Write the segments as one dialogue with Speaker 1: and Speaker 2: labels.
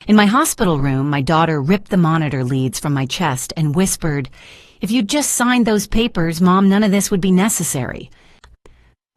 Speaker 1: In my hospital room, my daughter ripped the monitor leads from my chest and whispered, "If you'd just signed those papers, Mom, none of this would be necessary."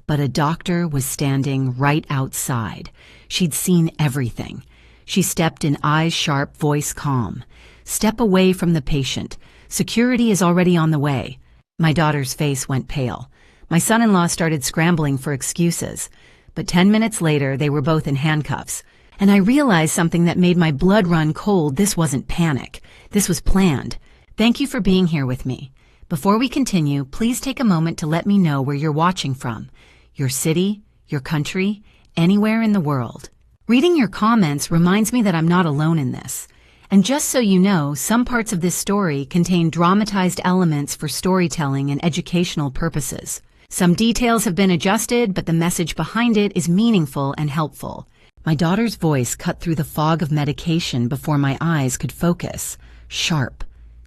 Speaker 1: But a doctor was standing right outside. She'd seen everything. She stepped in, eyes sharp, voice calm. "Step away from the patient. Security is already on the way." My daughter's face went pale. My son-in-law started scrambling for excuses. But 10 minutes later, they were both in handcuffs. And I realized something that made my blood run cold. This wasn't panic. This was planned. Thank you for being here with me. Before we continue, please take a moment to let me know where you're watching from. Your city, your country, anywhere in the world. Reading your comments reminds me that I'm not alone in this. And just so you know, some parts of this story contain dramatized elements for storytelling and educational purposes. Some details have been adjusted, but the message behind it is meaningful and helpful. My daughter's voice cut through the fog of medication before my eyes could focus. Sharp,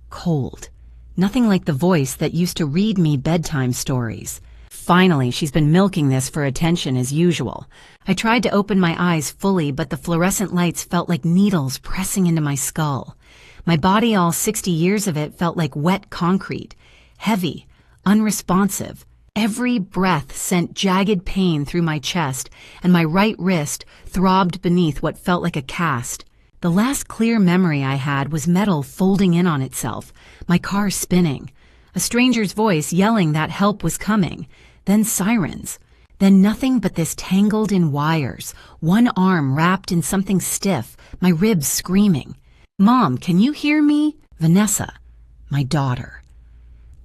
Speaker 1: cold. Nothing like the voice that used to read me bedtime stories. Finally, she's been milking this for attention as usual. I tried to open my eyes fully, but the fluorescent lights felt like needles pressing into my skull. My body, all 60 years of it, felt like wet concrete. Heavy, unresponsive. Every breath sent jagged pain through my chest, and my right wrist throbbed beneath what felt like a cast. The last clear memory I had was metal folding in on itself, my car spinning. A stranger's voice yelling that help was coming. Then sirens. Then nothing but this tangled in wires, one arm wrapped in something stiff, my ribs screaming. "Mom, can you hear me?" Vanessa, my daughter.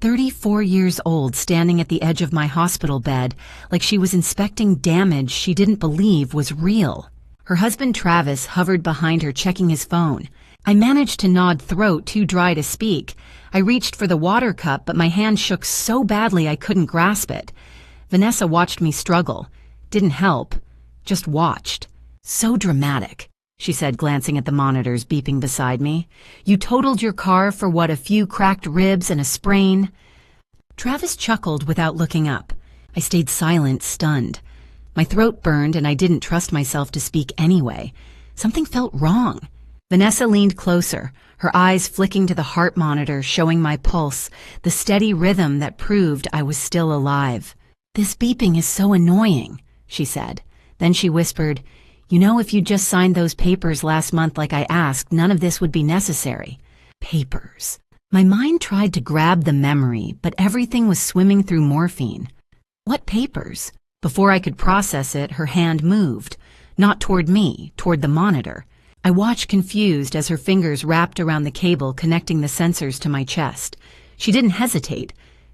Speaker 1: 34 years old, standing at the edge of my hospital bed, like she was inspecting damage she didn't believe was real. Her husband Travis hovered behind her, checking his phone. I managed to nod, throat too dry to speak. I reached for the water cup, but my hand shook so badly I couldn't grasp it. Vanessa watched me struggle. Didn't help. Just watched. "So dramatic," she said, glancing at the monitors beeping beside me. "You totaled your car for what, a few cracked ribs and a sprain?" Travis chuckled without looking up. I stayed silent, stunned. My throat burned and I didn't trust myself to speak anyway. Something felt wrong. Vanessa leaned closer, her eyes flicking to the heart monitor, showing my pulse, the steady rhythm that proved I was still alive. "This beeping is so annoying," she said. Then she whispered, "You know, if you'd just signed those papers last month like I asked, none of this would be necessary." Papers. My mind tried to grab the memory, but everything was swimming through morphine. What papers? Before I could process it, her hand moved. Not toward me, toward the monitor. I watched confused as her fingers wrapped around the cable connecting the sensors to my chest. She didn't hesitate,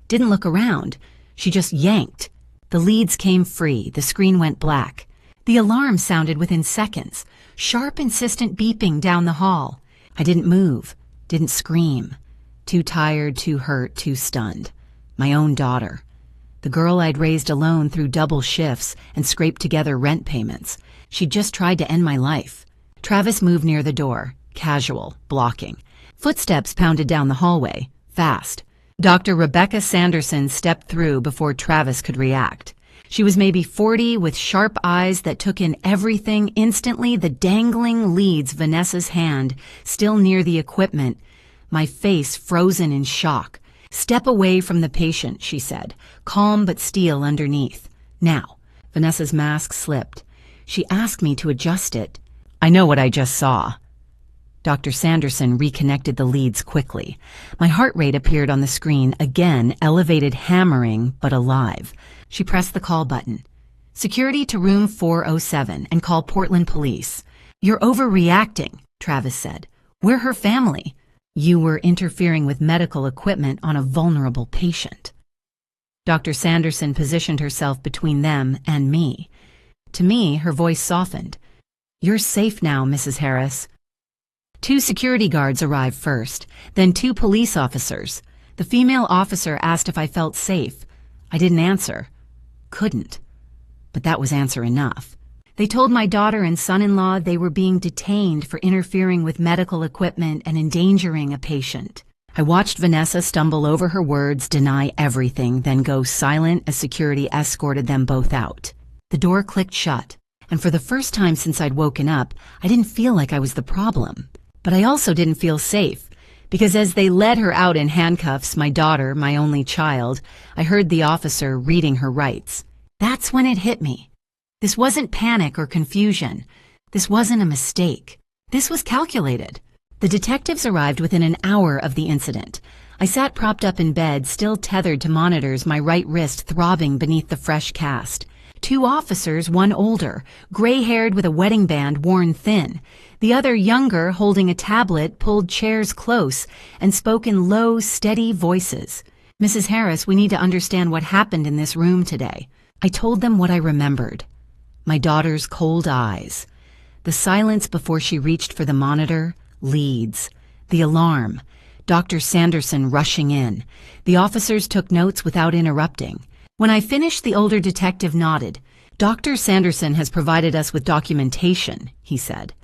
Speaker 1: didn't look around. She just yanked. The leads came free, the screen went black. The alarm sounded within seconds, sharp, insistent beeping down the hall. I didn't move, didn't scream. Too tired, too hurt, too stunned. My own daughter. The girl I'd raised alone through double shifts and scraped together rent payments. She'd just tried to end my life. Travis moved near the door, casual, blocking. Footsteps pounded down the hallway, fast. Dr. Rebecca Sanderson stepped through before Travis could react. She was maybe 40, with sharp eyes that took in everything instantly, the dangling leads, Vanessa's hand, still near the equipment. My face frozen in shock. "Step away from the patient," she said, calm but steel underneath. "Now." Vanessa's mask slipped. She asked me to adjust it. "I know what I just saw." Dr. Sanderson reconnected the leads quickly. My heart rate appeared on the screen, again elevated, hammering, but alive. She pressed the call button. "Security to room 407 and call Portland Police." "You're overreacting," Travis said. "We're her family." "You were interfering with medical equipment on a vulnerable patient." Dr. Sanderson positioned herself between them and me. To me, her voice softened. "You're safe now, Mrs. Harris." 2 security guards arrived first, then 2 police officers. The female officer asked if I felt safe. I didn't answer. Couldn't. But that was answer enough. They told my daughter and son-in-law they were being detained for interfering with medical equipment and endangering a patient. I watched Vanessa stumble over her words, deny everything, then go silent as security escorted them both out. The door clicked shut, and for the first time since I'd woken up, I didn't feel like I was the problem. But I also didn't feel safe, because as they led her out in handcuffs, my daughter, my only child, I heard the officer reading her rights. That's when it hit me. This wasn't panic or confusion. This wasn't a mistake. This was calculated. The detectives arrived within an hour of the incident. I sat propped up in bed, still tethered to monitors, my right wrist throbbing beneath the fresh cast. 2 officers, one older, gray-haired with a wedding band worn thin. The other younger, holding a tablet, pulled chairs close and spoke in low, steady voices. "Mrs. Harris, we need to understand what happened in this room today." I told them what I remembered. My daughter's cold eyes. The silence before she reached for the monitor, leads. The alarm. Dr. Sanderson rushing in. The officers took notes without interrupting. When I finished, the older detective nodded. "Dr. Sanderson has provided us with documentation," he said.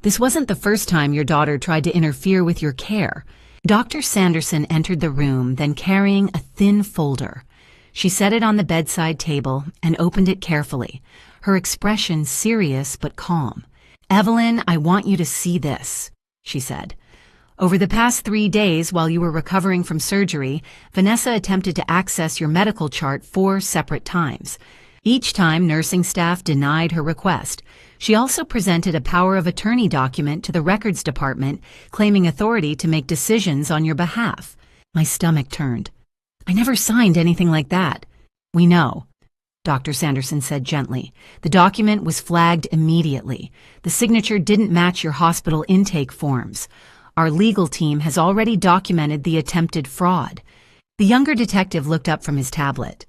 Speaker 1: "This wasn't the first time your daughter tried to interfere with your care." Dr. Sanderson entered the room, then carrying a thin folder. She set it on the bedside table and opened it carefully, her expression serious but calm. "Evelyn, I want you to see this," she said. "Over the past 3 days, while you were recovering from surgery, Vanessa attempted to access your medical chart 4 separate times. Each time, nursing staff denied her request. She also presented a power of attorney document to the records department, claiming authority to make decisions on your behalf." My stomach turned. "I never signed anything like that." "We know," Dr. Sanderson said gently. "The document was flagged immediately. The signature didn't match your hospital intake forms. Our legal team has already documented the attempted fraud." The younger detective looked up from his tablet.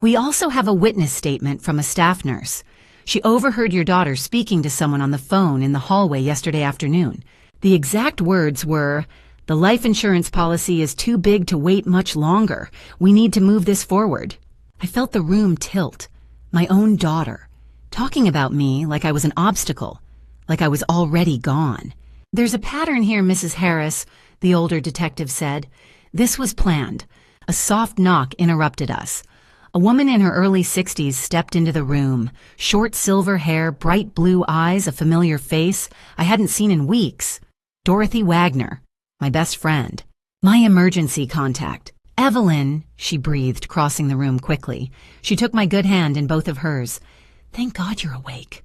Speaker 1: "We also have a witness statement from a staff nurse. She overheard your daughter speaking to someone on the phone in the hallway yesterday afternoon. The exact words were, 'The life insurance policy is too big to wait much longer. We need to move this forward.'" I felt the room tilt. My own daughter, talking about me like I was an obstacle, like I was already gone. "There's a pattern here, Mrs. Harris," the older detective said. "This was planned." A soft knock interrupted us. A woman in her early 60s stepped into the room. Short silver hair, bright blue eyes, a familiar face I hadn't seen in weeks. Dorothy Wagner, my best friend. My emergency contact. "Evelyn," she breathed, crossing the room quickly. She took my good hand in both of hers. "Thank God you're awake."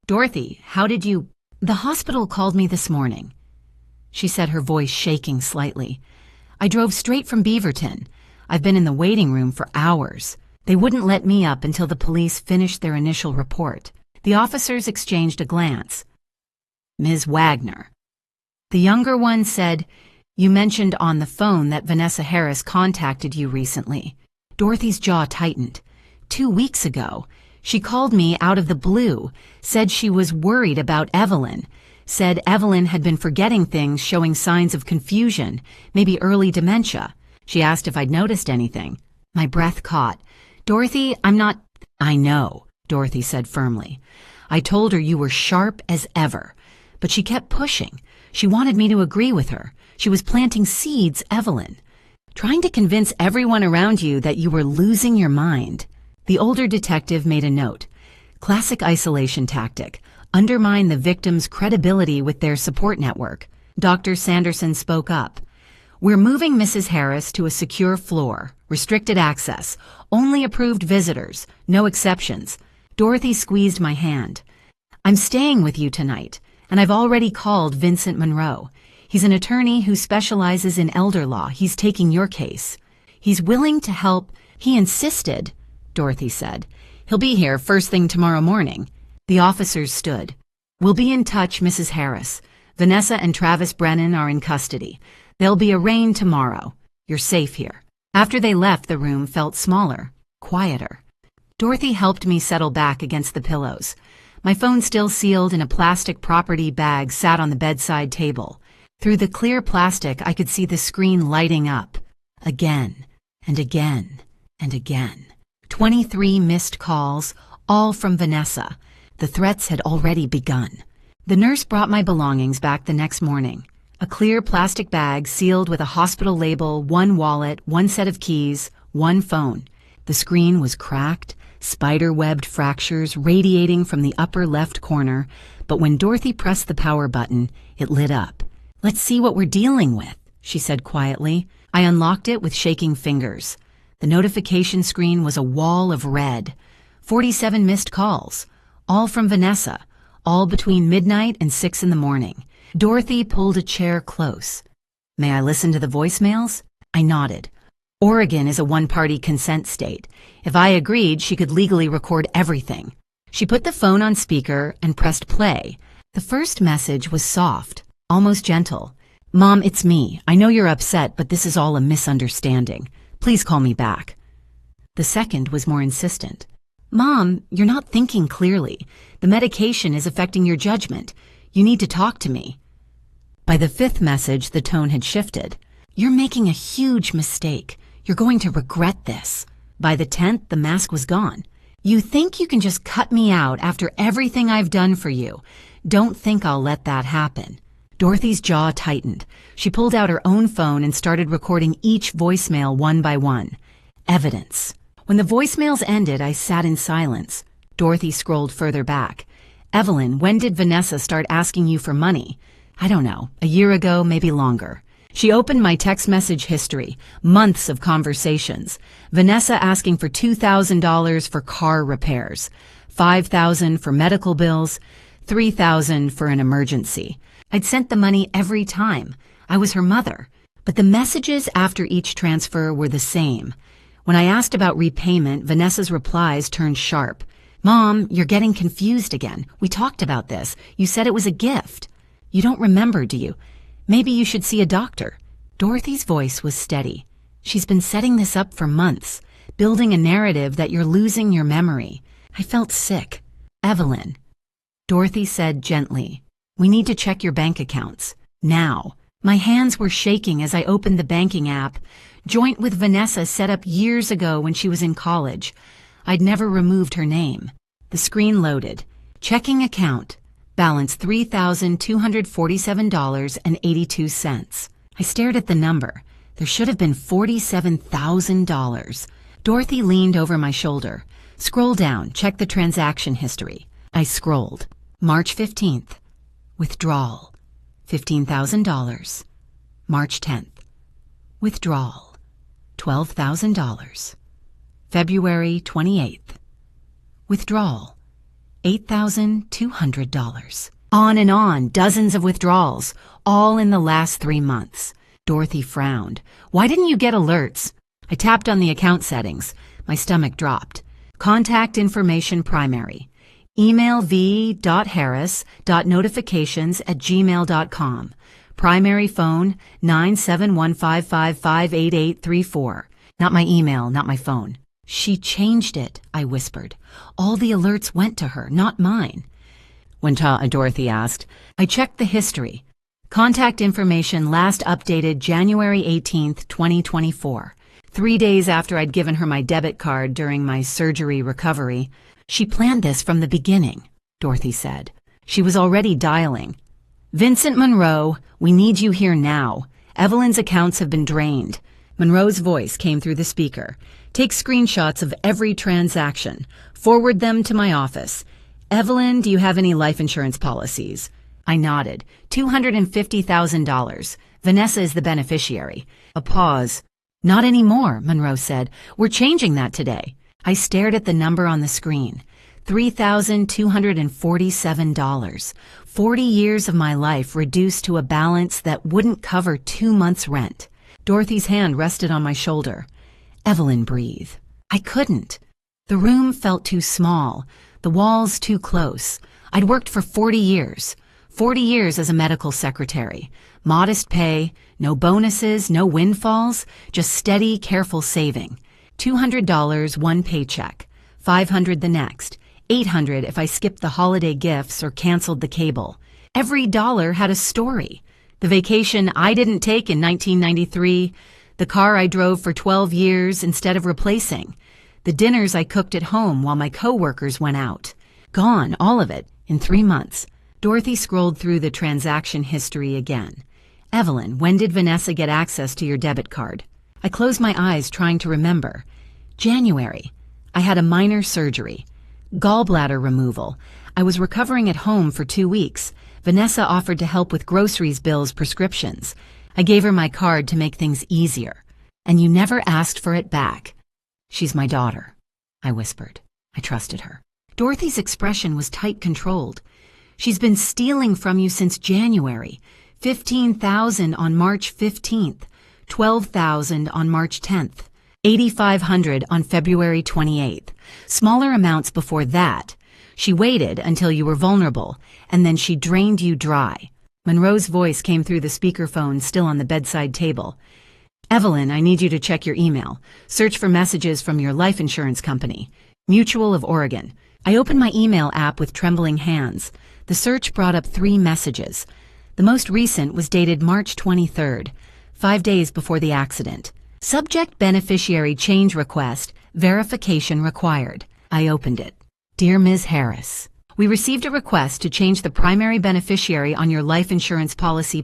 Speaker 1: "Dorothy, how did you—" "The hospital called me this morning," she said, her voice shaking slightly. "I drove straight from Beaverton. I've been in the waiting room for hours. They wouldn't let me up until the police finished their initial report." The officers exchanged a glance. "Ms. Wagner." The younger one said, "You mentioned on the phone that Vanessa Harris contacted you recently." Dorothy's jaw tightened. 2 weeks ago, she called me out of the blue, said she was worried about Evelyn, said Evelyn had been forgetting things, showing signs of confusion, maybe early dementia. She asked if I'd noticed anything. My breath caught. "Dorothy, I'm not—" "I know," Dorothy said firmly. "I told her you were sharp as ever, but she kept pushing. She wanted me to agree with her. She was planting seeds, Evelyn, trying to convince everyone around you that you were losing your mind." The older detective made a note. Classic isolation tactic. Undermine the victim's credibility with their support network. Dr. Sanderson spoke up. "We're moving Mrs. Harris to a secure floor. Restricted access. Only approved visitors. No exceptions." Dorothy squeezed my hand. "I'm staying with you tonight, and I've already called Vincent Monroe. He's an attorney who specializes in elder law. He's taking your case. He's willing to help." "He insisted," Dorothy said. "He'll be here first thing tomorrow morning." The officers stood. "We'll be in touch, Mrs. Harris. Vanessa and Travis Brennan are in custody. They'll be arraigned tomorrow. You're safe here." After they left, the room felt smaller, quieter. Dorothy helped me settle back against the pillows. My phone, still sealed in a plastic property bag, sat on the bedside table. Through the clear plastic, I could see the screen lighting up. Again, and again, and again. 23 missed calls, all from Vanessa. The threats had already begun. The nurse brought my belongings back the next morning. A clear plastic bag sealed with a hospital label, 1 wallet, 1 set of keys, 1 phone. The screen was cracked, spider-webbed fractures radiating from the upper left corner, but when Dorothy pressed the power button, it lit up. "Let's see what we're dealing with," she said quietly. I unlocked it with shaking fingers. The notification screen was a wall of red. 47 missed calls, all from Vanessa, all between midnight and 6 in the morning. Dorothy pulled a chair close. "May I listen to the voicemails?" I nodded. Oregon is a one-party consent state. If I agreed, she could legally record everything. She put the phone on speaker and pressed play. The first message was soft, almost gentle. "Mom, it's me. I know you're upset, but this is all a misunderstanding. Please call me back." The second was more insistent. "Mom, you're not thinking clearly. The medication is affecting your judgment. You need to talk to me." By the fifth message, the tone had shifted. "You're making a huge mistake. You're going to regret this." By the 10th, the mask was gone. "You think you can just cut me out after everything I've done for you. Don't think I'll let that happen." Dorothy's jaw tightened. She pulled out her own phone and started recording each voicemail one by one. Evidence. When the voicemails ended, I sat in silence. Dorothy scrolled further back. "Evelyn, when did Vanessa start asking you for money?" "I don't know. A year ago, maybe longer." She opened my text message history, months of conversations. Vanessa asking for $2,000 for car repairs, $5,000 for medical bills, $3,000 for an emergency. I'd sent the money every time. I was her mother. But the messages after each transfer were the same. When I asked about repayment, Vanessa's replies turned sharp. "Mom, you're getting confused again. We talked about this. You said it was a gift. You don't remember, do you? Maybe you should see a doctor." Dorothy's voice was steady. "She's been setting this up for months, building a narrative that you're losing your memory." I felt sick. "Evelyn," Dorothy said gently, "we need to check your bank accounts. Now." My hands were shaking as I opened the banking app. Joint with Vanessa set up years ago when she was in college. I'd never removed her name. The screen loaded. Checking account. Balance $3,247.82. I stared at the number. There should have been $47,000. Dorothy leaned over my shoulder. "Scroll down, check the transaction history." I scrolled. March 15th. Withdrawal. $15,000. March 10th. Withdrawal. $12,000. February 28th. Withdrawal. $8,200. On and on, dozens of withdrawals, all in the last 3 months. Dorothy frowned. "Why didn't you get alerts?" I tapped on the account settings. My stomach dropped. Contact information primary. Email v.harris.notifications@gmail.com. Primary phone 97155588834. Not my email, not my phone. "She changed it," I whispered. "All the alerts went to her, not mine." When Dorothy asked, I checked the history. Contact information last updated January 18th, 2024. 3 days after I'd given her my debit card during my surgery recovery. "She planned this from the beginning," Dorothy said. She was already dialing. "Vincent Monroe, we need you here now. Evelyn's accounts have been drained." Monroe's voice came through the speaker. "Take screenshots of every transaction. Forward them to my office. Evelyn, do you have any life insurance policies?" I nodded. $250,000. Vanessa is the beneficiary. A pause. "Not anymore," Monroe said. "We're changing that today." I stared at the number on the screen. $3,247. 40 years of my life reduced to a balance that wouldn't cover 2 months' rent. Dorothy's hand rested on my shoulder. "Evelyn, breathe." I couldn't. The room felt too small, the walls too close. I'd worked for 40 years. 40 years as a medical secretary. Modest pay, no bonuses, no windfalls, just steady, careful saving. $200 one paycheck, $500 the next, $800 if I skipped the holiday gifts or canceled the cable. Every dollar had a story. The vacation I didn't take in 1993, the car I drove for 12 years instead of replacing, the dinners I cooked at home while my coworkers went out. Gone, all of it, in 3 months. Dorothy scrolled through the transaction history again. "Evelyn, when did Vanessa get access to your debit card?" I closed my eyes trying to remember. January. I had a minor surgery. Gallbladder removal. I was recovering at home for 2 weeks. Vanessa offered to help with groceries, bills, prescriptions. I gave her my card to make things easier. And you never asked for it back. She's my daughter, I whispered. I trusted her. Dorothy's expression was tight controlled. She's been stealing from you since January. $15,000 on March 15th, $12,000 on March 10th, $8,500 on February 28th. Smaller amounts before that. She waited until you were vulnerable, and then she drained you dry. Monroe's voice came through the speakerphone still on the bedside table. Evelyn, I need you to check your email. Search for messages from your life insurance company, Mutual of Oregon. I opened my email app with trembling hands. The search brought up 3 messages. The most recent was dated March 23rd, 5 days before the accident. Subject beneficiary change request, verification required. I opened it. Dear Ms. Harris, we received a request to change the primary beneficiary on your life insurance policy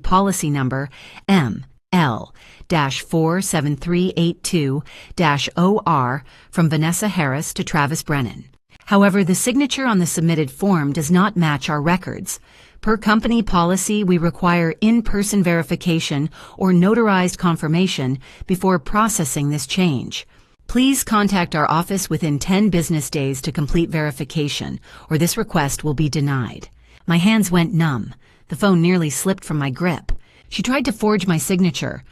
Speaker 1: number ML-47382-OR from Vanessa Harris to Travis Brennan. However, the signature on the submitted form does not match our records. Per company policy, we require in-person verification or notarized confirmation before processing this change. Please contact our office within 10 business days to complete verification, or this request will be denied. My hands went numb. The phone nearly slipped from my grip. She tried to forge my signature.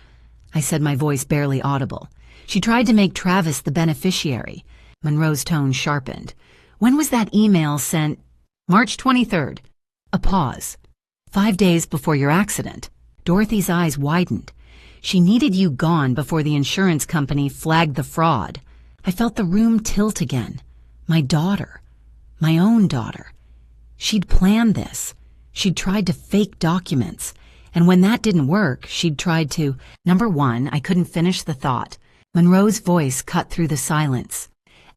Speaker 1: I said, my voice barely audible. She tried to make Travis the beneficiary. Monroe's tone sharpened. When was that email sent? March 23rd. A pause. 5 days before your accident. Dorothy's eyes widened. She needed you gone before the insurance company flagged the fraud. I felt the room tilt again. My daughter. My own daughter. She'd planned this. She'd tried to fake documents. And when that didn't work, she'd tried to... Number 1, I couldn't finish the thought. Monroe's voice cut through the silence.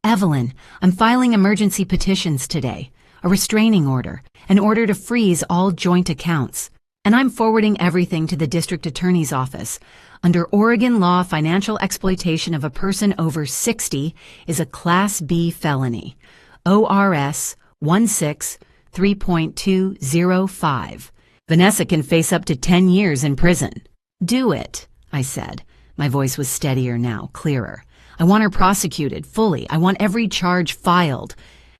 Speaker 1: Evelyn, I'm filing emergency petitions today. A restraining order. An order to freeze all joint accounts. And I'm forwarding everything to the district attorney's office. Under Oregon law, financial exploitation of a person over 60 is a Class B felony. ORS 163.205. Vanessa can face up to 10 years in prison. Do it, I said. My voice was steadier now, clearer. I want her prosecuted, fully. I want every charge filed.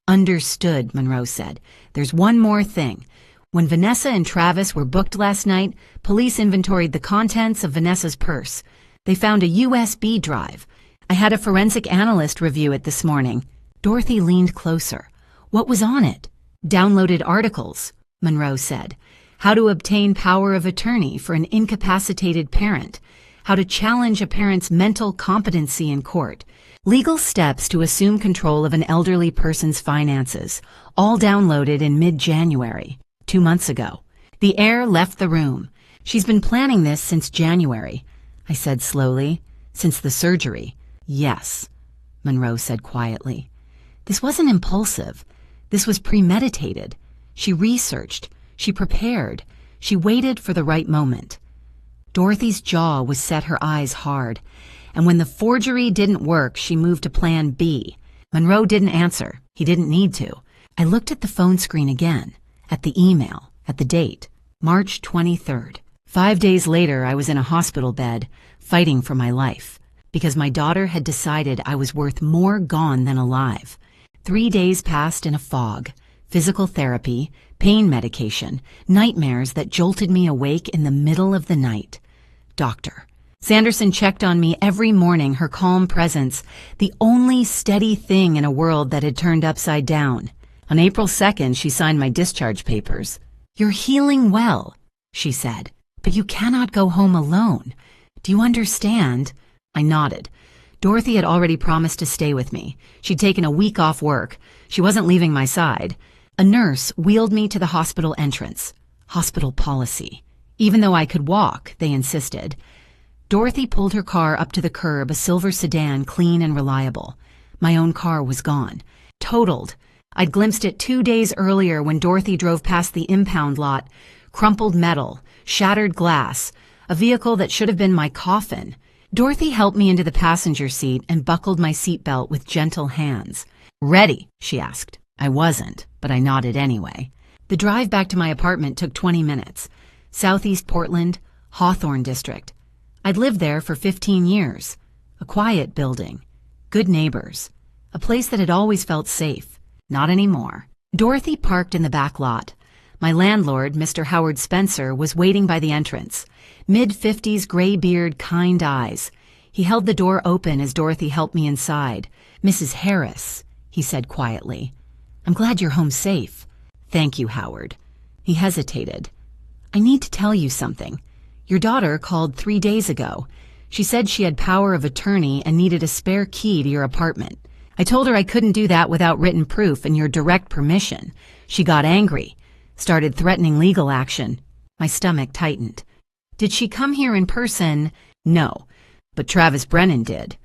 Speaker 1: Understood, Monroe said. There's one more thing. When Vanessa and Travis were booked last night, police inventoried the contents of Vanessa's purse. They found a USB drive. I had a forensic analyst review it this morning. Dorothy leaned closer. What was on it? Downloaded articles, Monroe said. How to obtain power of attorney for an incapacitated parent. How to challenge a parent's mental competency in court. Legal steps to assume control of an elderly person's finances. All downloaded in mid-January. 2 months ago. The air left the room. She's been planning this since January, I said slowly. Since the surgery. Yes, Monroe said quietly. This wasn't impulsive. This was premeditated. She researched. She prepared. She waited for the right moment. Dorothy's jaw was set, her eyes hard. And when the forgery didn't work, she moved to plan B. Monroe didn't answer. He didn't need to. I looked at the phone screen again. At the email, at the date, March 23rd. 5 days later, I was in a hospital bed, fighting for my life, because my daughter had decided I was worth more gone than alive. 3 days passed in a fog, physical therapy, pain medication, nightmares that jolted me awake in the middle of the night. Doctor. Sanderson checked on me every morning, her calm presence, the only steady thing in a world that had turned upside down. On April 2nd, she signed my discharge papers. You're healing well, she said, but you cannot go home alone. Do you understand? I nodded. Dorothy had already promised to stay with me. She'd taken a week off work. She wasn't leaving my side. A nurse wheeled me to the hospital entrance. Hospital policy. Even though I could walk, they insisted. Dorothy pulled her car up to the curb, a silver sedan, clean and reliable. My own car was gone. Totaled. I'd glimpsed it 2 days earlier when Dorothy drove past the impound lot. Crumpled metal, shattered glass, a vehicle that should have been my coffin. Dorothy helped me into the passenger seat and buckled my seatbelt with gentle hands. "Ready?" she asked. I wasn't, but I nodded anyway. The drive back to my apartment took 20 minutes. Southeast Portland, Hawthorne District. I'd lived there for 15 years. A quiet building. Good neighbors. A place that had always felt safe. Not anymore. Dorothy parked in the back lot. My landlord, Mr. Howard Spencer, was waiting by the entrance. Mid-50s, gray beard, kind eyes. He held the door open as Dorothy helped me inside. "Mrs. Harris," he said quietly. "I'm glad you're home safe." "Thank you, Howard." He hesitated. "I need to tell you something. Your daughter called 3 days ago. She said she had power of attorney and needed a spare key to your apartment. I told her I couldn't do that without written proof and your direct permission. She got angry, started threatening legal action." My stomach tightened. "Did she come here in person?" "No, but Travis Brennan did.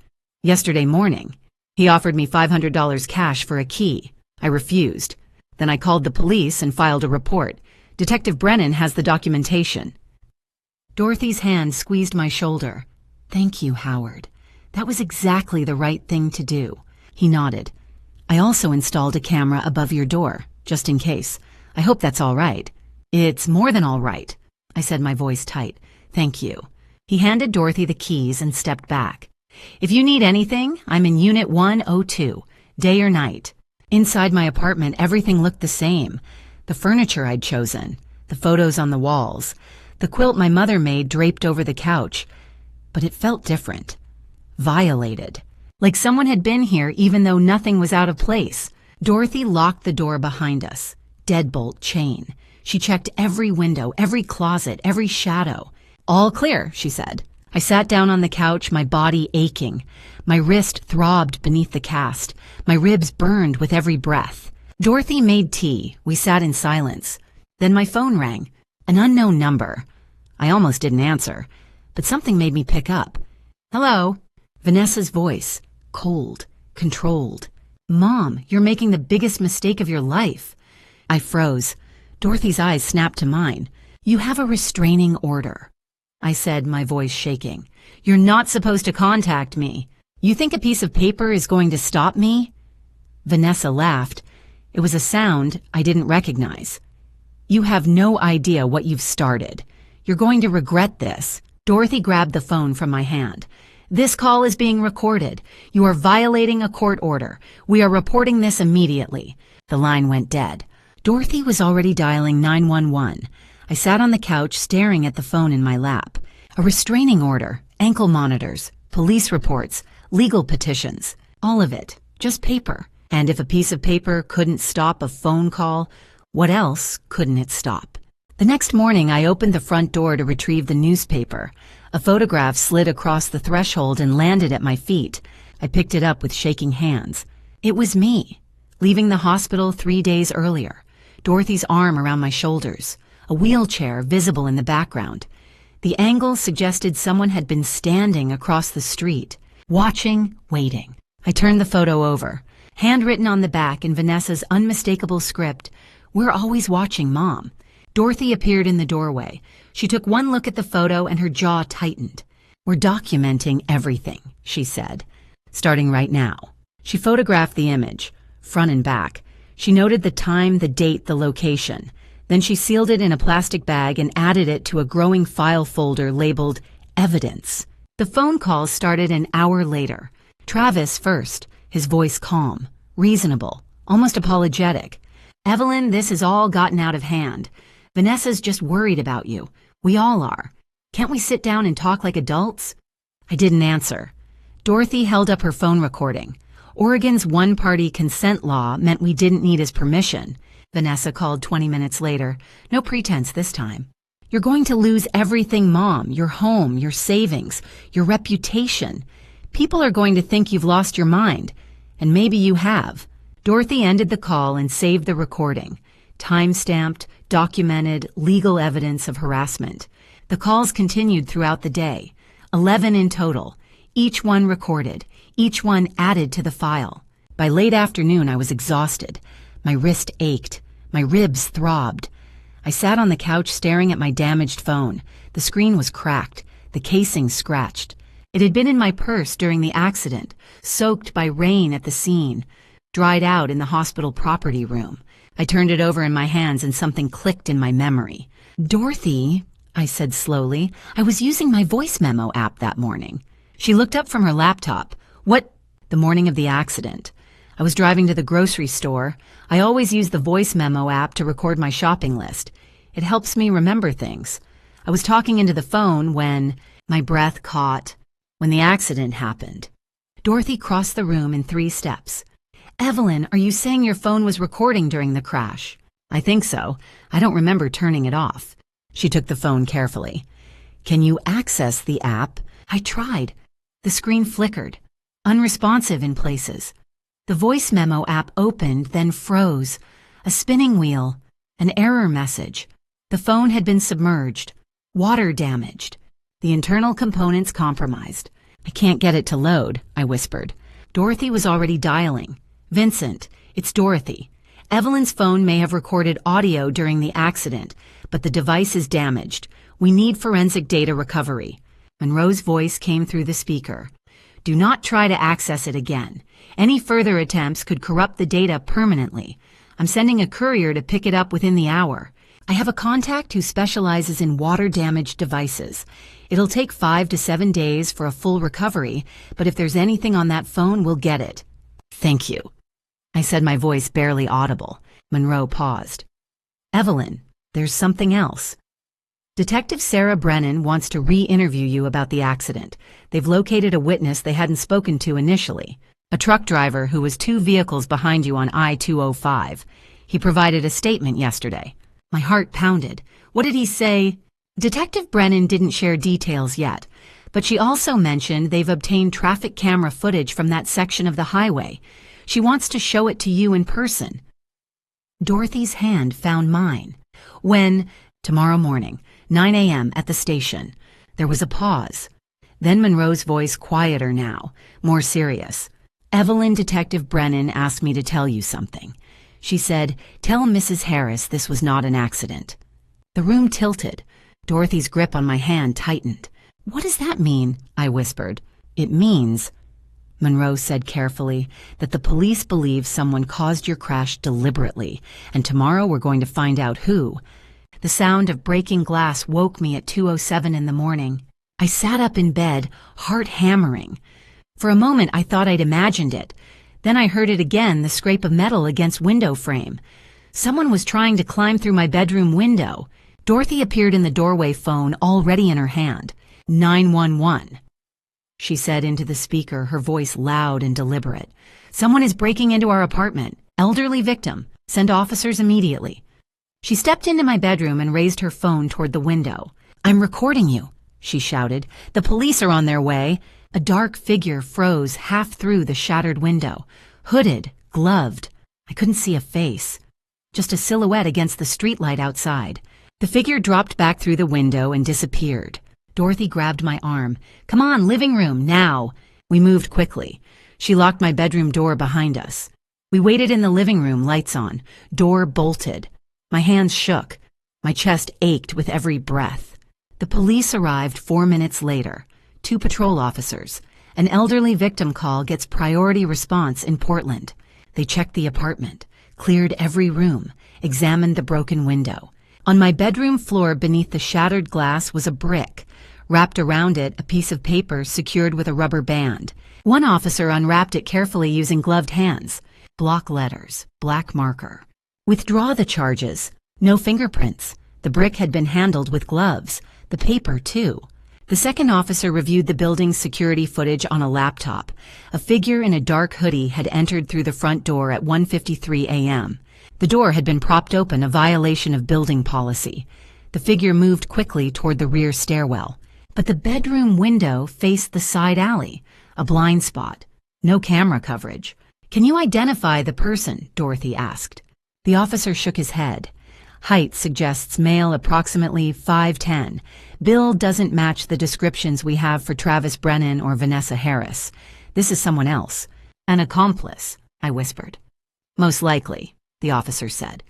Speaker 1: Yesterday morning. He offered me $500 cash for a key. I refused. Then I called the police and filed a report. Detective Brennan has the documentation." Dorothy's hand squeezed my shoulder. "Thank you, Howard. That was exactly the right thing to do." He nodded. "I also installed a camera above your door, just in case. I hope that's all right." "It's more than all right," I said, my voice tight. "Thank you." He handed Dorothy the keys and stepped back. "If you need anything, I'm in Unit 102, day or night." Inside my apartment, everything looked the same. The furniture I'd chosen, the photos on the walls, the quilt my mother made draped over the couch. But it felt different. Violated. Like someone had been here even though nothing was out of place. Dorothy locked the door behind us. Deadbolt chain. She checked every window, every closet, every shadow. "All clear," she said. I sat down on the couch, my body aching. My wrist throbbed beneath the cast. My ribs burned with every breath. Dorothy made tea. We sat in silence. Then my phone rang. An unknown number. I almost didn't answer, but something made me pick up. "Hello." Vanessa's voice. Cold. Controlled. "Mom, you're making the biggest mistake of your life." I froze. Dorothy's eyes snapped to mine. "You have a restraining order," I said, my voice shaking. "You're not supposed to contact me. You think a piece of paper is going to stop me?" Vanessa laughed. It was a sound I didn't recognize. "You have no idea what you've started. You're going to regret this." Dorothy grabbed the phone from my hand. "This call is being recorded. You are violating a court order. We are reporting this immediately." The line went dead. Dorothy was already dialing 911. I sat on the couch staring at the phone in my lap. A restraining order, ankle monitors, police reports, legal petitions. All of it. Just paper. And if a piece of paper couldn't stop a phone call, what else couldn't it stop? The next morning, I opened the front door to retrieve the newspaper. A photograph slid across the threshold and landed at my feet. I picked it up with shaking hands. It was me, leaving the hospital 3 days earlier. Dorothy's arm around my shoulders, a wheelchair visible in the background. The angle suggested someone had been standing across the street, watching, waiting. I turned the photo over. Handwritten on the back in Vanessa's unmistakable script, "We're always watching, Mom." Dorothy appeared in the doorway. She took one look at the photo and her jaw tightened. "We're documenting everything," she said, "starting right now." She photographed the image, front and back. She noted the time, the date, the location. Then she sealed it in a plastic bag and added it to a growing file folder labeled Evidence. The phone call started an hour later. Travis first, his voice calm, reasonable, almost apologetic. "Evelyn, this has all gotten out of hand. Vanessa's just worried about you. We all are. Can't we sit down and talk like adults?" I didn't answer. Dorothy held up her phone recording. Oregon's one-party consent law meant we didn't need his permission. Vanessa called 20 minutes later. No pretense this time. "You're going to lose everything, Mom. Your home, your savings, your reputation. People are going to think you've lost your mind. And maybe you have." Dorothy ended the call and saved the recording. Time-stamped, documented, legal evidence of harassment. The calls continued throughout the day. 11 in total. Each one recorded. Each one added to the file. By late afternoon, I was exhausted. My wrist ached. My ribs throbbed. I sat on the couch staring at my damaged phone. The screen was cracked. The casing scratched. It had been in my purse during the accident, soaked by rain at the scene, dried out in the hospital property room. I turned it over in my hands and something clicked in my memory. "Dorothy," I said slowly, "I was using my voice memo app that morning." She looked up from her laptop. "What?" "The morning of the accident. I was driving to the grocery store. I always use the voice memo app to record my shopping list. It helps me remember things. I was talking into the phone when my breath caught. When the accident happened." Dorothy crossed the room in 3 steps. "Evelyn, are you saying your phone was recording during the crash?" "I think so. I don't remember turning it off." She took the phone carefully. "Can you access the app?" I tried. The screen flickered, unresponsive in places. The voice memo app opened, then froze. A spinning wheel, an error message. The phone had been submerged, water damaged, the internal components compromised. "I can't get it to load," I whispered. Dorothy was already dialing. "Vincent, it's Dorothy. Evelyn's phone may have recorded audio during the accident, but the device is damaged. We need forensic data recovery." Monroe's voice came through the speaker. "Do not try to access it again. Any further attempts could corrupt the data permanently. I'm sending a courier to pick it up within the hour. I have a contact who specializes in water-damaged devices. It'll take 5 to 7 days for a full recovery, but if there's anything on that phone, we'll get it." "Thank you," I said, my voice barely audible. Monroe paused. "Evelyn, there's something else. Detective Sarah Brennan wants to re-interview you about the accident. They've located a witness they hadn't spoken to initially, a truck driver who was 2 vehicles behind you on I-205. He provided a statement yesterday." My heart pounded. "What did he say?" Detective Brennan didn't share details yet, but she also mentioned they've obtained traffic camera footage from that section of the highway. She wants to show it to you in person. Dorothy's hand found mine. "When?" "Tomorrow morning, 9 a.m. at the station." There was a pause. Then Monroe's voice, quieter now, more serious. "Evelyn, Detective Brennan asked me to tell you something. She said, 'Tell Mrs. Harris this was not an accident.'" The room tilted. Dorothy's grip on my hand tightened. "What does that mean?" I whispered. "It means," Monroe said carefully, "that the police believe someone caused your crash deliberately, and tomorrow we're going to find out who." The sound of breaking glass woke me at 2:07 in the morning. I sat up in bed, heart hammering. For a moment I thought I'd imagined it. Then I heard it again, the scrape of metal against window frame. Someone was trying to climb through my bedroom window. Dorothy appeared in the doorway, phone already in her hand. 911. She said into the speaker, her voice loud and deliberate. "Someone is breaking into our apartment. Elderly victim. Send officers immediately." She stepped into my bedroom and raised her phone toward the window. "I'm recording you," she shouted. "The police are on their way." A dark figure froze half through the shattered window. Hooded, gloved. I couldn't see a face. Just a silhouette against the streetlight outside. The figure dropped back through the window and disappeared. Dorothy grabbed my arm. "Come on, living room, now." We moved quickly. She locked my bedroom door behind us. We waited in the living room, lights on, door bolted. My hands shook. My chest ached with every breath. The police arrived 4 minutes later. 2 patrol officers. An elderly victim call gets priority response in Portland. They checked the apartment, cleared every room, examined the broken window. On my bedroom floor beneath the shattered glass was a brick. Wrapped around it, a piece of paper secured with a rubber band. One officer unwrapped it carefully using gloved hands. Block letters, black marker. "Withdraw the charges." No fingerprints. The brick had been handled with gloves. The paper, too. The second officer reviewed the building's security footage on a laptop. A figure in a dark hoodie had entered through the front door at 1:53 a.m. The door had been propped open, a violation of building policy. The figure moved quickly toward the rear stairwell. But the bedroom window faced the side alley, a blind spot. No camera coverage. "Can you identify the person?" Dorothy asked. The officer shook his head. "Height suggests male, approximately 5'10". Build doesn't match the descriptions we have for Travis Brennan or Vanessa Harris. This is someone else. An accomplice," I whispered. "Most likely," the officer said.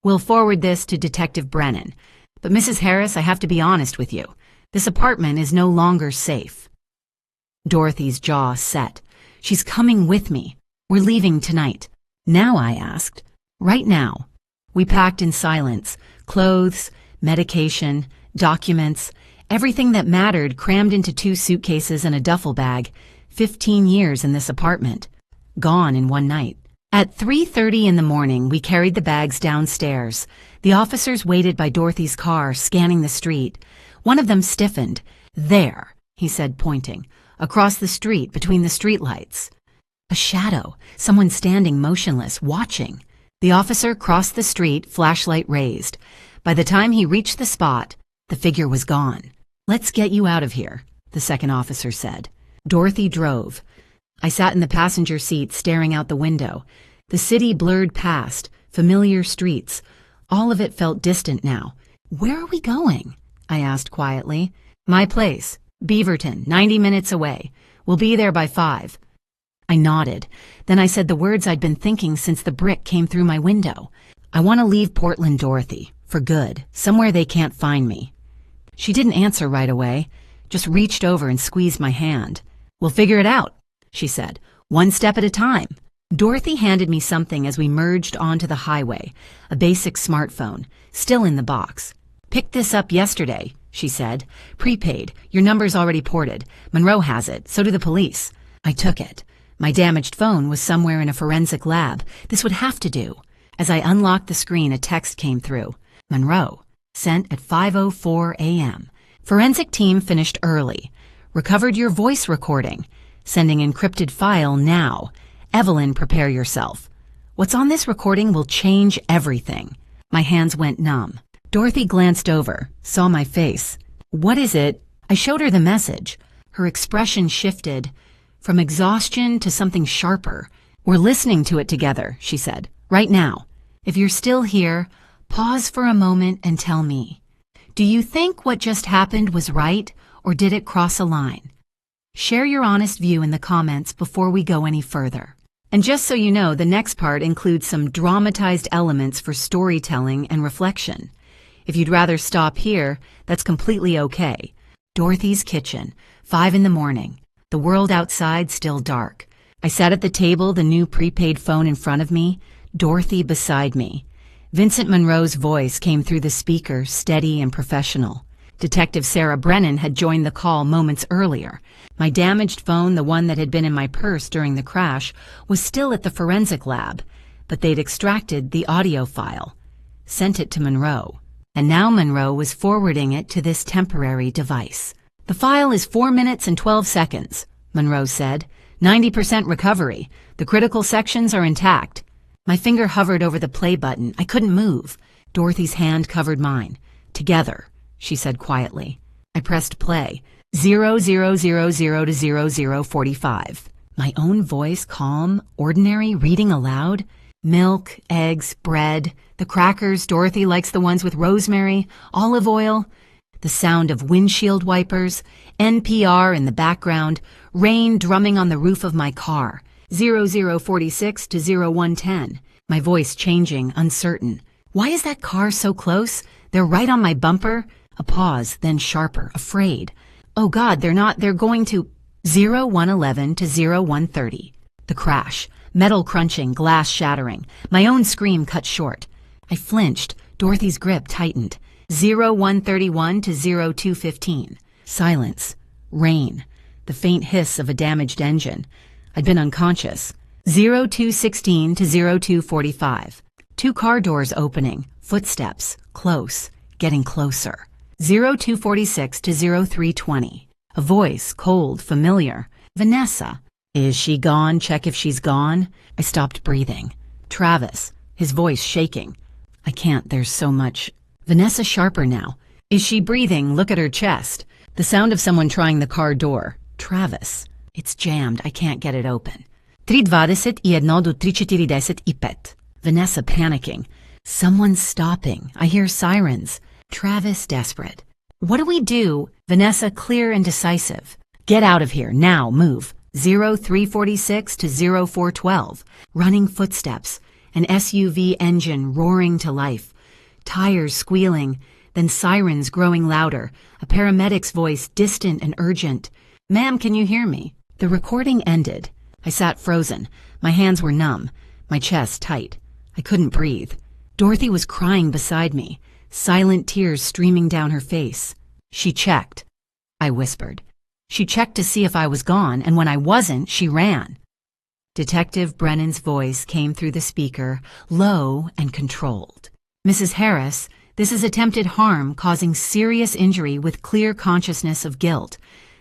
Speaker 1: "We'll forward this to Detective Brennan. But Mrs. Harris, I have to be honest with you. This apartment is no longer safe." Dorothy's jaw set. She's coming with me. We're leaving tonight. Now, I asked. Right now. We packed in silence. Clothes, medication, documents, everything that mattered crammed into 2 suitcases and a duffel bag. 15 years in this apartment. Gone in one night. At 3:30 in the morning, we carried the bags downstairs. The officers waited by Dorothy's car, scanning the street. One of them stiffened. There, he said, pointing. Across the street, between the streetlights. A shadow, someone standing motionless, watching. The officer crossed the street, flashlight raised. By the time he reached the spot, the figure was gone. Let's get you out of here, the second officer said. Dorothy drove. I sat in the passenger seat, staring out the window. The city blurred past, familiar streets. All of it felt distant now. Where are we going? I asked quietly. My place, Beaverton, 90 minutes away. We'll be there by 5. I nodded. Then I said the words I'd been thinking since the brick came through my window. I want to leave Portland, Dorothy, for good, somewhere they can't find me. She didn't answer right away, just reached over and squeezed my hand. We'll figure it out, she said, one step at a time. Dorothy handed me something as we merged onto the highway, a basic smartphone, still in the box. Picked this up yesterday, she said. Prepaid, your number's already ported. Monroe has it, so do the police. I took it. My damaged phone was somewhere in a forensic lab. This would have to do. As I unlocked the screen, a text came through. Monroe, sent at 5:04 a.m. Forensic team finished early. Recovered your voice recording. Sending encrypted file now. Evelyn, prepare yourself. What's on this recording will change everything. My hands went numb. Dorothy glanced over, saw my face. What is it? I showed her the message. Her expression shifted from exhaustion to something sharper. We're listening to it together, she said. Right now. If you're still here, pause for a moment and tell me. Do you think what just happened was right, or did it cross a line? Share your honest view in the comments before we go any further. And just so you know, the next part includes some dramatized elements for storytelling and reflection. If you'd rather stop here, that's completely okay. Dorothy's kitchen, 5 in the morning. The world outside still dark. I sat at the table, the new prepaid phone in front of me, Dorothy beside me. Vincent Monroe's voice came through the speaker, steady and professional. Detective Sarah Brennan had joined the call moments earlier. My damaged phone, the one that had been in my purse during the crash, was still at the forensic lab, but they'd extracted the audio file, sent it to Monroe, and now Monroe was forwarding it to this temporary device. The file is 4 minutes and 12 seconds, Monroe said. 90% recovery. The critical sections are intact. My finger hovered over the play button. I couldn't move. Dorothy's hand covered mine. Together, she said quietly. I pressed play. 0000 to 0045. My own voice, calm, ordinary, reading aloud. Milk, eggs, bread. The crackers, Dorothy likes the ones with rosemary, olive oil. The sound of windshield wipers, NPR in the background, rain drumming on the roof of my car. 0046 to 0110. My voice changing, uncertain. Why is that car so close? They're right on my bumper. A pause, then sharper, afraid. Oh God, they're going to 0111 to 0130. The crash, metal crunching, glass shattering. My own scream cut short. I flinched. Dorothy's grip tightened. 0131 to 0215. Silence. Rain. The faint hiss of a damaged engine. I'd been unconscious. 0216 to 0245. 2 car doors opening. Footsteps. Close. Getting closer. 0246 to 0320. A voice, cold, familiar. Vanessa. Is she gone? Check if she's gone. I stopped breathing. Travis. His voice shaking. I can't, there's so much. Vanessa sharper now. Is she breathing? Look at her chest. The sound of someone trying the car door. Travis. It's jammed. I can't get it open. 3:20 I 1 do 3:40 I 5. Vanessa panicking. Someone's stopping. I hear sirens. Travis desperate. What do we do? Vanessa clear and decisive. Get out of here. Now. Move. 0346 to 0412. Running footsteps. An SUV engine roaring to life. Tires squealing. Then sirens growing louder. A paramedic's voice distant and urgent. Ma'am, can you hear me? The recording ended. I sat frozen. My hands were numb, my chest tight. I couldn't breathe. Dorothy was crying beside me, silent tears streaming down her face. She checked, I whispered. She checked to see if I was gone, and when I wasn't, she ran. Detective Brennan's voice came through the speaker, low and controlled. Mrs. Harris, this is attempted harm causing serious injury with clear consciousness of guilt.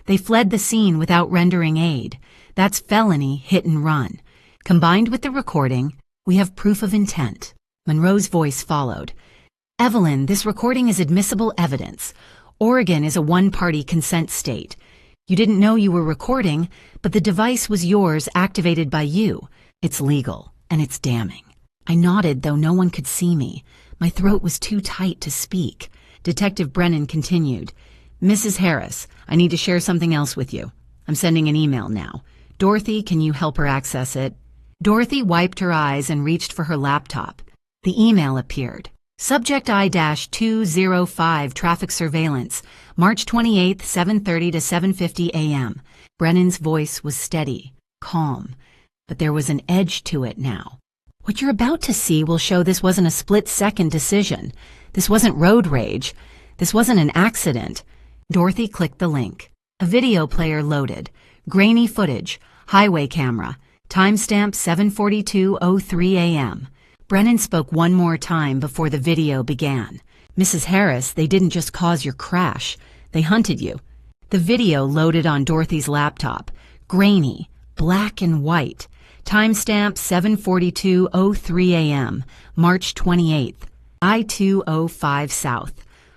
Speaker 1: They fled the scene without rendering aid. That's felony hit and run. Combined with the recording, we have proof of intent. Monroe's voice followed. Evelyn, this recording is admissible evidence. Oregon is a one-party consent state. You didn't know you were recording, but the device was yours, activated by you. It's legal, and it's damning. I nodded, though no one could see me. My throat was too tight to speak. Detective Brennan continued. Mrs. Harris, I need to share something else with you. I'm sending an email now. Dorothy, can you help her access it? Dorothy wiped her eyes and reached for her laptop. The email appeared. Subject I-205 Traffic Surveillance, March 28, 7:30 to 7:50 a.m. Brennan's voice was steady, calm, but there was an edge to it now. What you're about to see will show this wasn't a split-second decision. This wasn't road rage. This wasn't an accident. Dorothy clicked the link. A video player loaded. Grainy footage. Highway camera. Timestamp 7:42:03 a.m. Brennan spoke one more time before the video began. Mrs. Harris, they didn't just cause your crash. They hunted you. The video loaded on Dorothy's laptop. Grainy. Black and white. Timestamp 7:42:03 a.m. March 28th. I-205 South.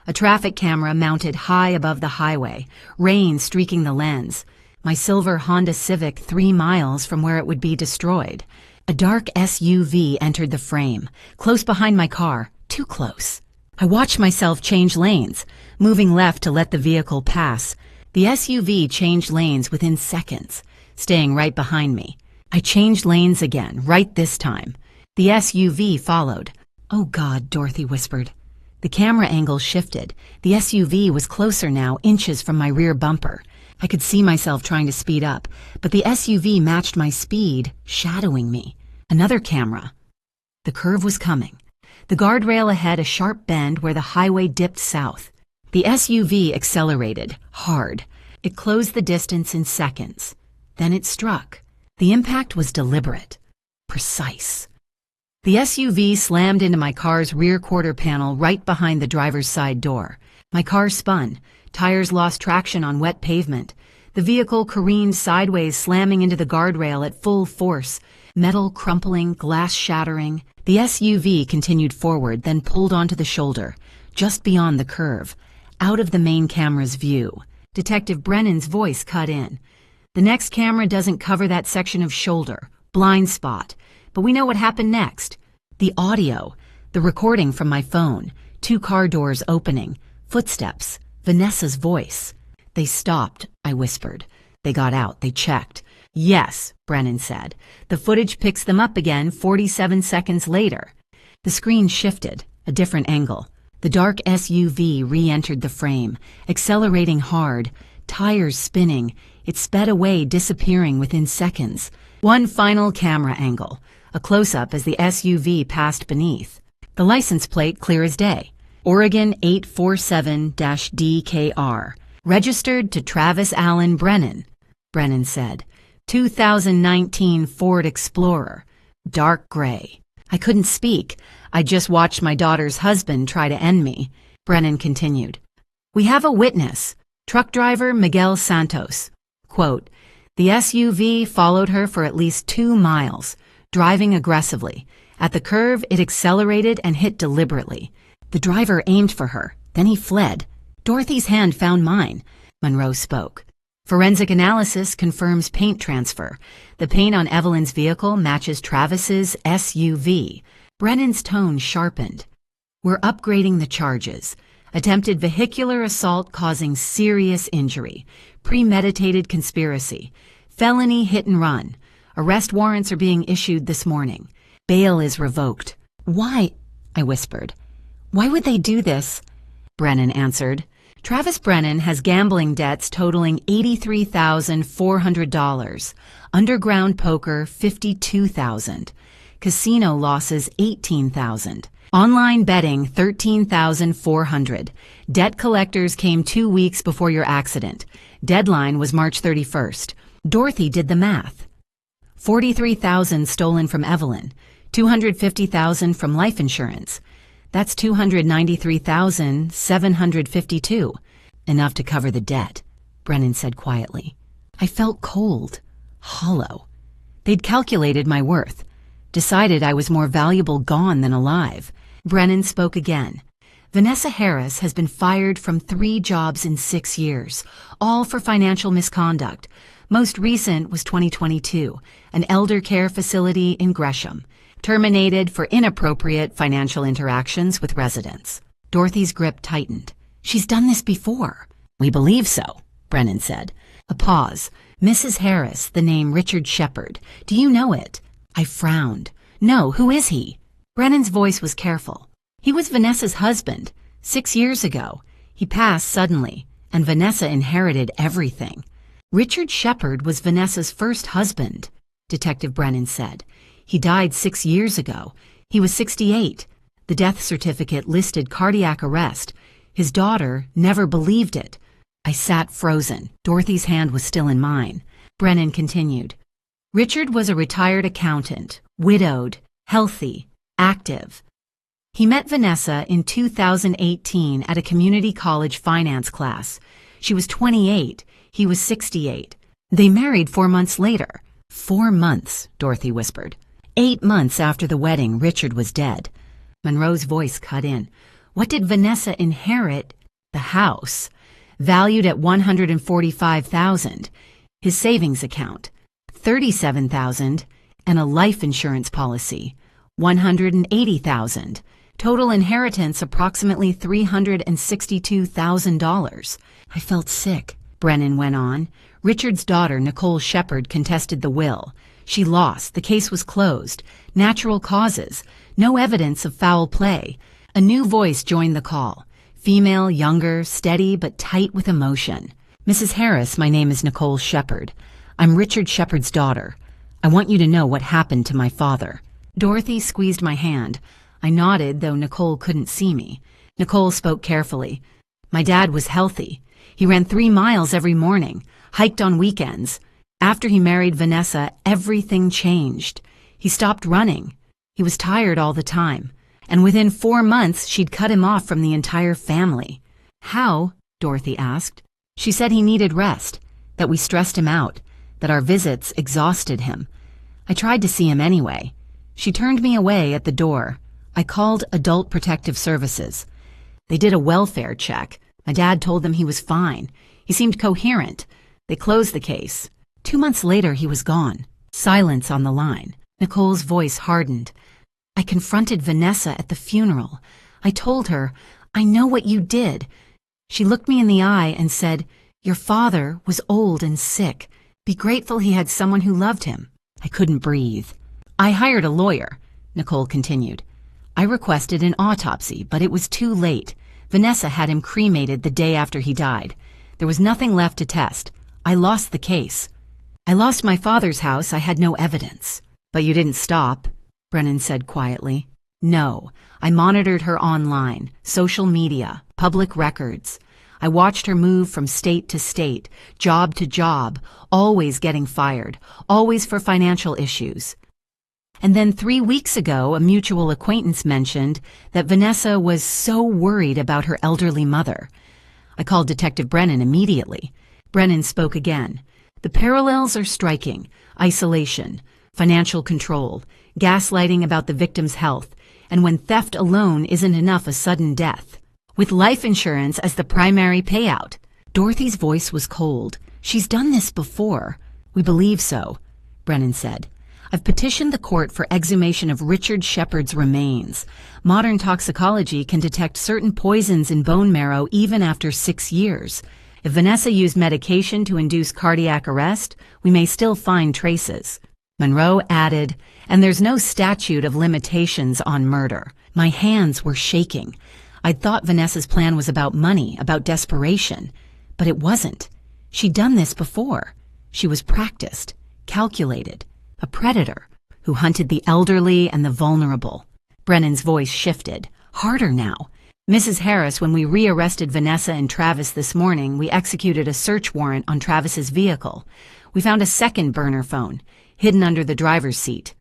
Speaker 1: A traffic camera mounted high above the highway. Rain streaking the lens. My silver Honda Civic 3 miles from where it would be destroyed. A dark SUV entered the frame, close behind my car, too close. I watched myself change lanes, moving left to let the vehicle pass. The SUV changed lanes within seconds, staying right behind me. I changed lanes again, right this time. The SUV followed. Oh God, Dorothy whispered. The camera angle shifted. The SUV was closer now, inches from my rear bumper. I could see myself trying to speed up, but the SUV matched my speed, shadowing me. Another camera. The curve was coming. The guardrail ahead, a sharp bend where the highway dipped south. The SUV accelerated, hard. It closed the distance in seconds. Then it struck. The impact was deliberate, precise. The SUV slammed into my car's rear quarter panel right behind the driver's side door. My car spun. Tires lost traction on wet pavement. The vehicle careened sideways, slamming into the guardrail at full force. Metal crumpling, glass shattering. The SUV continued forward, then pulled onto the shoulder, just beyond the curve, out of the main camera's view. Detective Brennan's voice cut in. The next camera doesn't cover that section of shoulder, blind spot. But we know what happened next. The audio, the recording from my phone, 2 car doors opening, footsteps. Vanessa's voice. They stopped, I whispered. They got out, they checked. Yes, Brennan said. The footage picks them up again 47 seconds later. The screen shifted, a different angle. The dark SUV re-entered the frame, accelerating hard, tires spinning. It sped away, disappearing within seconds. One final camera angle, a close-up as the SUV passed beneath. The license plate clear as day. Oregon 847-DKR. Registered to Travis Allen Brennan, Brennan said. 2019 Ford Explorer. Dark gray. I couldn't speak. I just watched my daughter's husband try to end me. Brennan continued. We have a witness. Truck driver Miguel Santos. Quote, the SUV followed her for at least 2 miles, driving aggressively. At the curve, it accelerated and hit deliberately. The driver aimed for her, then he fled. Dorothy's hand found mine. Monroe spoke. Forensic analysis confirms paint transfer. The paint on Evelyn's vehicle matches Travis's SUV. Brennan's tone sharpened. We're upgrading the charges. Attempted vehicular assault causing serious injury. Premeditated conspiracy. Felony hit and run. Arrest warrants are being issued this morning. Bail is revoked. Why? I whispered. Why would they do this? Brennan answered. Travis Brennan has gambling debts totaling $83,400, underground poker $52,000, casino losses $18,000, online betting $13,400. Debt collectors came 2 weeks before your accident. Deadline was March 31st. Dorothy did the math. $43,000 stolen from Evelyn, $250,000 from life insurance. That's $293,752. Enough to cover the debt, Brennan said quietly. I felt cold, hollow. They'd calculated my worth, decided I was more valuable gone than alive. Brennan spoke again. Vanessa Harris has been fired from 3 jobs in 6 years, all for financial misconduct. Most recent was 2022, an elder care facility in Gresham, terminated for inappropriate financial interactions with residents. Dorothy's grip tightened. She's done this before. We believe so, Brennan said. A pause. Mrs. Harris, the name Richard Shepard. Do you know it? I frowned. No, who is he? Brennan's voice was careful. He was Vanessa's husband. 6 years ago. He passed suddenly, and Vanessa inherited everything. Richard Shepard was Vanessa's first husband, Detective Brennan said. He died 6 years ago. He was 68. The death certificate listed cardiac arrest. His daughter never believed it. I sat frozen. Dorothy's hand was still in mine. Brennan continued. Richard was a retired accountant, widowed, healthy, active. He met Vanessa in 2018 at a community college finance class. She was 28. He was 68. They married 4 months later. 4 months, Dorothy whispered. 8 months after the wedding, Richard was dead. Monroe's voice cut in. What did Vanessa inherit? The house, valued at $145,000. His savings account, $37,000, and a life insurance policy, $180,000. Total inheritance approximately $362,000. I felt sick, Brennan went on. Richard's daughter, Nicole Shepard, contested the will. She lost. The case was closed. Natural causes. No evidence of foul play. A new voice joined the call. Female, younger, steady, but tight with emotion. Mrs. Harris, my name is Nicole Shepard. I'm Richard Shepard's daughter. I want you to know what happened to my father. Dorothy squeezed my hand. I nodded, though Nicole couldn't see me. Nicole spoke carefully. My dad was healthy. He ran 3 miles every morning, hiked on weekends. After he married Vanessa, everything changed. He stopped running. He was tired all the time. And within 4 months, she'd cut him off from the entire family. How? Dorothy asked. She said he needed rest, that we stressed him out, that our visits exhausted him. I tried to see him anyway. She turned me away at the door. I called Adult Protective Services. They did a welfare check. My dad told them he was fine. He seemed coherent. They closed the case. 2 months later, he was gone. Silence on the line. Nicole's voice hardened. I confronted Vanessa at the funeral. I told her, I know what you did. She looked me in the eye and said, your father was old and sick. Be grateful he had someone who loved him. I couldn't breathe. I hired a lawyer, Nicole continued. I requested an autopsy, but it was too late. Vanessa had him cremated the day after he died. There was nothing left to test. I lost the case. I lost my father's house. I had no evidence. But you didn't stop, Brennan said quietly. No, I monitored her online, social media, public records. I watched her move from state to state, job to job, always getting fired, always for financial issues. And then 3 weeks ago, a mutual acquaintance mentioned that Vanessa was so worried about her elderly mother. I called Detective Brennan immediately. Brennan spoke again. The parallels are striking. Isolation, financial control, gaslighting about the victim's health, and when theft alone isn't enough, a sudden death. With life insurance as the primary payout. Dorothy's voice was cold. She's done this before. We believe so, Brennan said. I've petitioned the court for exhumation of Richard Shepard's remains. Modern toxicology can detect certain poisons in bone marrow even after 6 years. If Vanessa used medication to induce cardiac arrest, we may still find traces. Monroe added, and there's no statute of limitations on murder. My hands were shaking. I'd thought Vanessa's plan was about money, about desperation, but it wasn't. She'd done this before. She was practiced, calculated, a predator who hunted the elderly and the vulnerable. Brennan's voice shifted, harder now. Mrs. Harris, when we rearrested Vanessa and Travis this morning, we executed a search warrant on Travis's vehicle. We found a second burner phone, hidden under the driver's seat.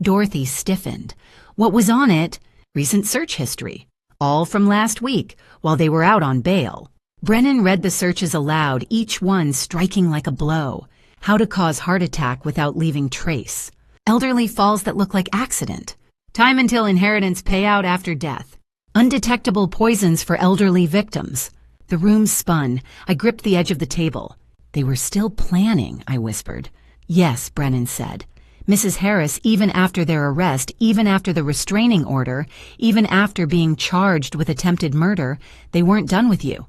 Speaker 1: Dorothy stiffened. What was on it? Recent search history. All from last week, while they were out on bail. Brennan read the searches aloud, each one striking like a blow. How to cause heart attack without leaving trace. Elderly falls that look like accident. Time until inheritance payout after death. Undetectable poisons for elderly victims. The room spun. I gripped the edge of the table. They were still planning, I whispered. Yes, Brennan said. Mrs. Harris, even after their arrest, even after the restraining order, even after being charged with attempted murder, they weren't done with you.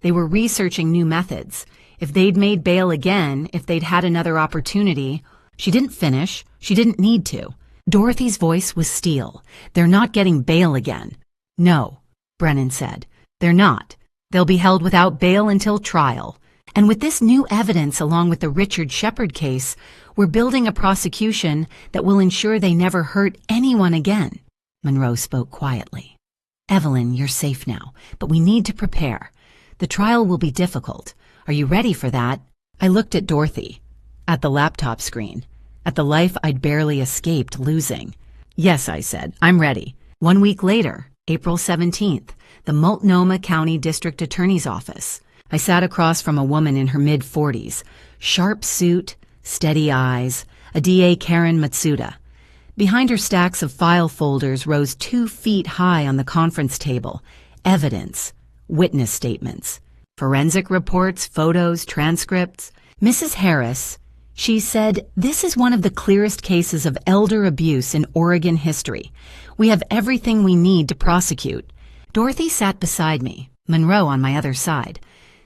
Speaker 1: They were researching new methods. If they'd made bail again, if they'd had another opportunity. She didn't finish. She didn't need to. Dorothy's voice was steel. They're not getting bail again. No, Brennan said. They're not. They'll be held without bail until trial. And with this new evidence along with the Richard Shepard case, we're building a prosecution that will ensure they never hurt anyone again. Monroe spoke quietly. Evelyn, you're safe now, but we need to prepare. The trial will be difficult. Are you ready for that? I looked at Dorothy, at the laptop screen, at the life I'd barely escaped losing. Yes, I said, I'm ready. 1 week later, April 17th, the Multnomah County District Attorney's Office. I sat across from a woman in her mid-40s, sharp suit, steady eyes, a DA Karen Matsuda. Behind her stacks of file folders rose 2 feet high on the conference table, evidence, witness statements, forensic reports, photos, transcripts. Mrs. Harris, she said, this is one of the clearest cases of elder abuse in Oregon history. We have everything we need to prosecute. Dorothy sat beside me, Monroe on my other side.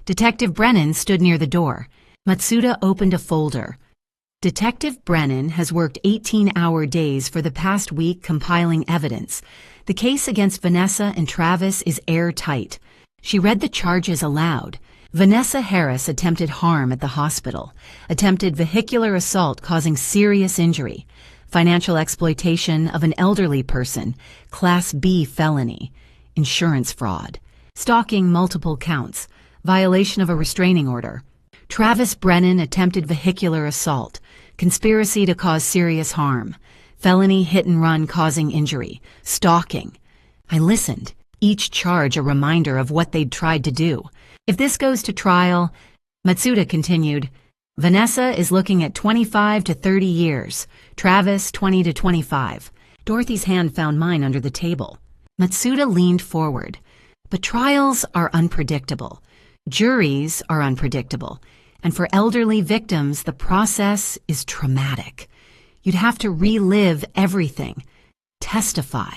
Speaker 1: Detective Brennan stood near the door. Matsuda opened a folder. Detective Brennan has worked 18-hour days for the past week compiling evidence. The case against Vanessa and Travis is airtight. She read the charges aloud. Vanessa Harris attempted harm at the hospital, attempted vehicular assault causing serious injury, financial exploitation of an elderly person, Class B felony, insurance fraud, stalking multiple counts, violation of a restraining order. Travis Brennan attempted vehicular assault, conspiracy to cause serious harm, felony hit and run causing injury, stalking. I listened, each charge a reminder of what they'd tried to do. If this goes to trial, Matsuda continued, Vanessa is looking at 25 to 30 years, Travis 20 to 25. Dorothy's hand found mine under the table. Matsuda leaned forward. But trials are unpredictable. Juries are unpredictable. And for elderly victims, the process is traumatic. You'd have to relive everything, testify,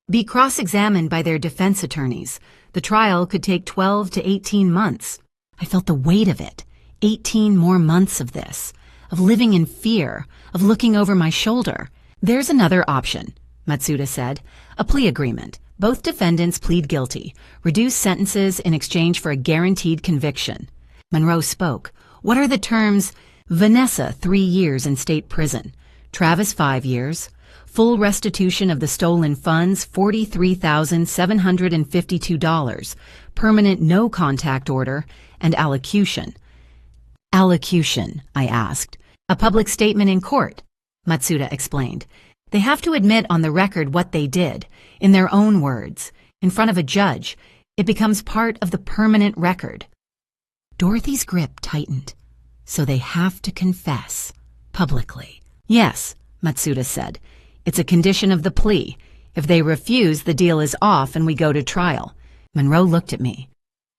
Speaker 1: be cross-examined by their defense attorneys. The trial could take 12 to 18 months. I felt the weight of it. 18 more months of this, of living in fear, of looking over my shoulder. There's another option, Matsuda said. A plea agreement. Both defendants plead guilty. Reduce sentences in exchange for a guaranteed conviction. Monroe spoke. What are the terms? Vanessa, 3 years in state prison. Travis, 5 years. Full restitution of the stolen funds, $43,752. Permanent no-contact order, and allocution. Allocution, I asked. A public statement in court, Matsuda explained. They have to admit on the record what they did, in their own words, in front of a judge. It becomes part of the permanent record. Dorothy's grip tightened. So they have to confess, publicly. Yes, Matsuda said. It's a condition of the plea. If they refuse, the deal is off and we go to trial. Monroe looked at me.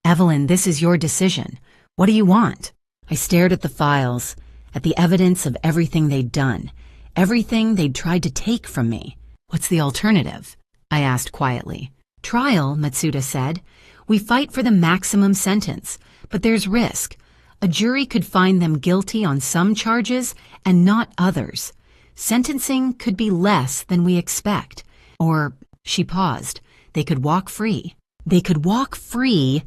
Speaker 1: Evelyn, this is your decision. What do you want? I stared at the files, at the evidence of everything they'd done, everything they'd tried to take from me. What's the alternative? I asked quietly. Trial, Matsuda said. We fight for the maximum sentence, but there's risk. A jury could find them guilty on some charges and not others. Sentencing could be less than we expect. Or, she paused, they could walk free. They could walk free.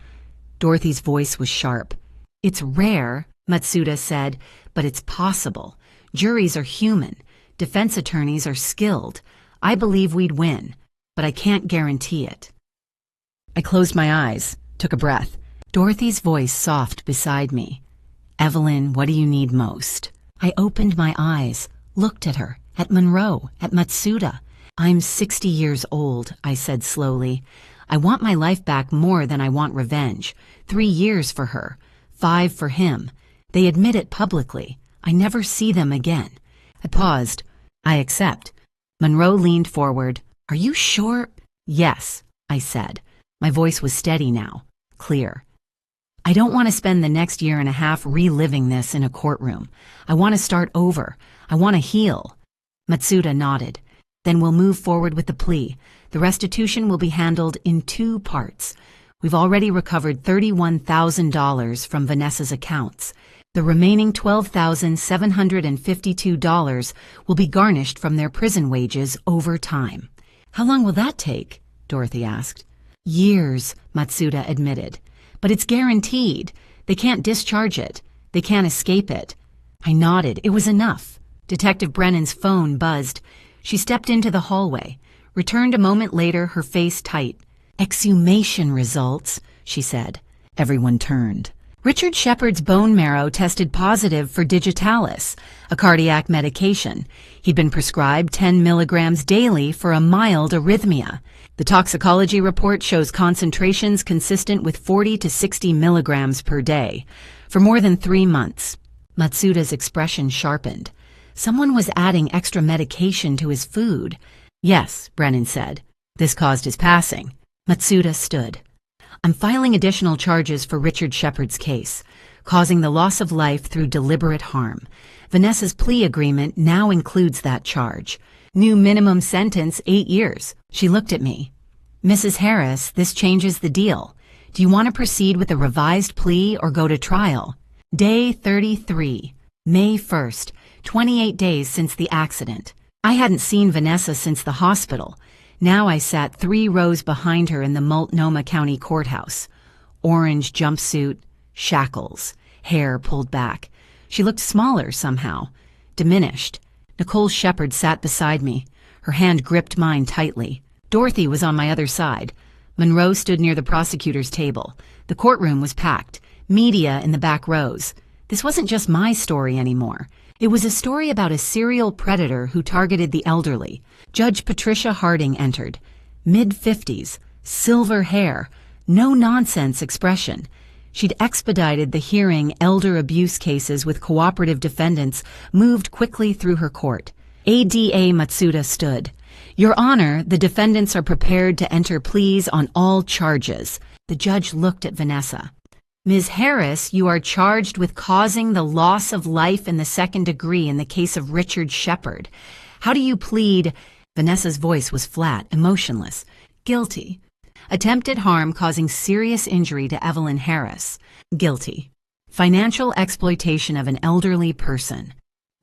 Speaker 1: Dorothy's voice was sharp. It's rare, Matsuda said, but it's possible. Juries are human. Defense attorneys are skilled. I believe we'd win, but I can't guarantee it. I closed my eyes, took a breath. Dorothy's voice soft beside me. Evelyn, what do you need most? I opened my eyes, looked at her, at Monroe, at Matsuda. I'm 60 years old, I said slowly. I want my life back more than I want revenge. 3 years for her, 5 for him. They admit it publicly. I never see them again. I paused. I accept. Monroe leaned forward. Are you sure? Yes, I said. My voice was steady now, clear. I don't want to spend the next year and a half reliving this in a courtroom. I want to start over. I want to heal. Matsuda nodded. Then we'll move forward with the plea. The restitution will be handled in 2 parts. We've already recovered $31,000 from Vanessa's accounts. The remaining $12,752 will be garnished from their prison wages over time. How long will that take? Dorothy asked. Years, Matsuda admitted. But it's guaranteed. They can't discharge it. They can't escape it. I nodded. It was enough. Detective Brennan's phone buzzed. She stepped into the hallway, returned a moment later, her face tight. Exhumation results, she said. Everyone turned. Richard Shepard's bone marrow tested positive for digitalis, a cardiac medication. He'd been prescribed 10 milligrams daily for a mild arrhythmia. The toxicology report shows concentrations consistent with 40 to 60 milligrams per day for more than 3 months. Matsuda's expression sharpened. Someone was adding extra medication to his food. Yes, Brennan said. This caused his passing. Matsuda stood. I'm filing additional charges for Richard Shepard's case, causing the loss of life through deliberate harm. Vanessa's plea agreement now includes that charge. New minimum sentence, 8 years. She looked at me. Mrs. Harris, this changes the deal. Do you want to proceed with a revised plea or go to trial? Day 33, May 1st, 28 days since the accident. I hadn't seen Vanessa since the hospital. Now I sat 3 rows behind her in the Multnomah County Courthouse. Orange jumpsuit, shackles, hair pulled back. She looked smaller somehow, diminished. Nicole Shepard sat beside me. Her hand gripped mine tightly. Dorothy was on my other side. Monroe stood near the prosecutor's table. The courtroom was packed. Media in the back rows. This wasn't just my story anymore. It was a story about a serial predator who targeted the elderly. Judge Patricia Harding entered. Mid-50s, silver hair, no-nonsense expression. She'd expedited the hearing elder abuse cases with cooperative defendants, moved quickly through her court. ADA Matsuda stood. Your Honor, the defendants are prepared to enter pleas on all charges. The judge looked at Vanessa. Ms. Harris, you are charged with causing the loss of life in the 2nd degree in the case of Richard Shepard. How do you plead? Vanessa's voice was flat, emotionless. Guilty. Attempted harm causing serious injury to Evelyn Harris. Guilty. Financial exploitation of an elderly person.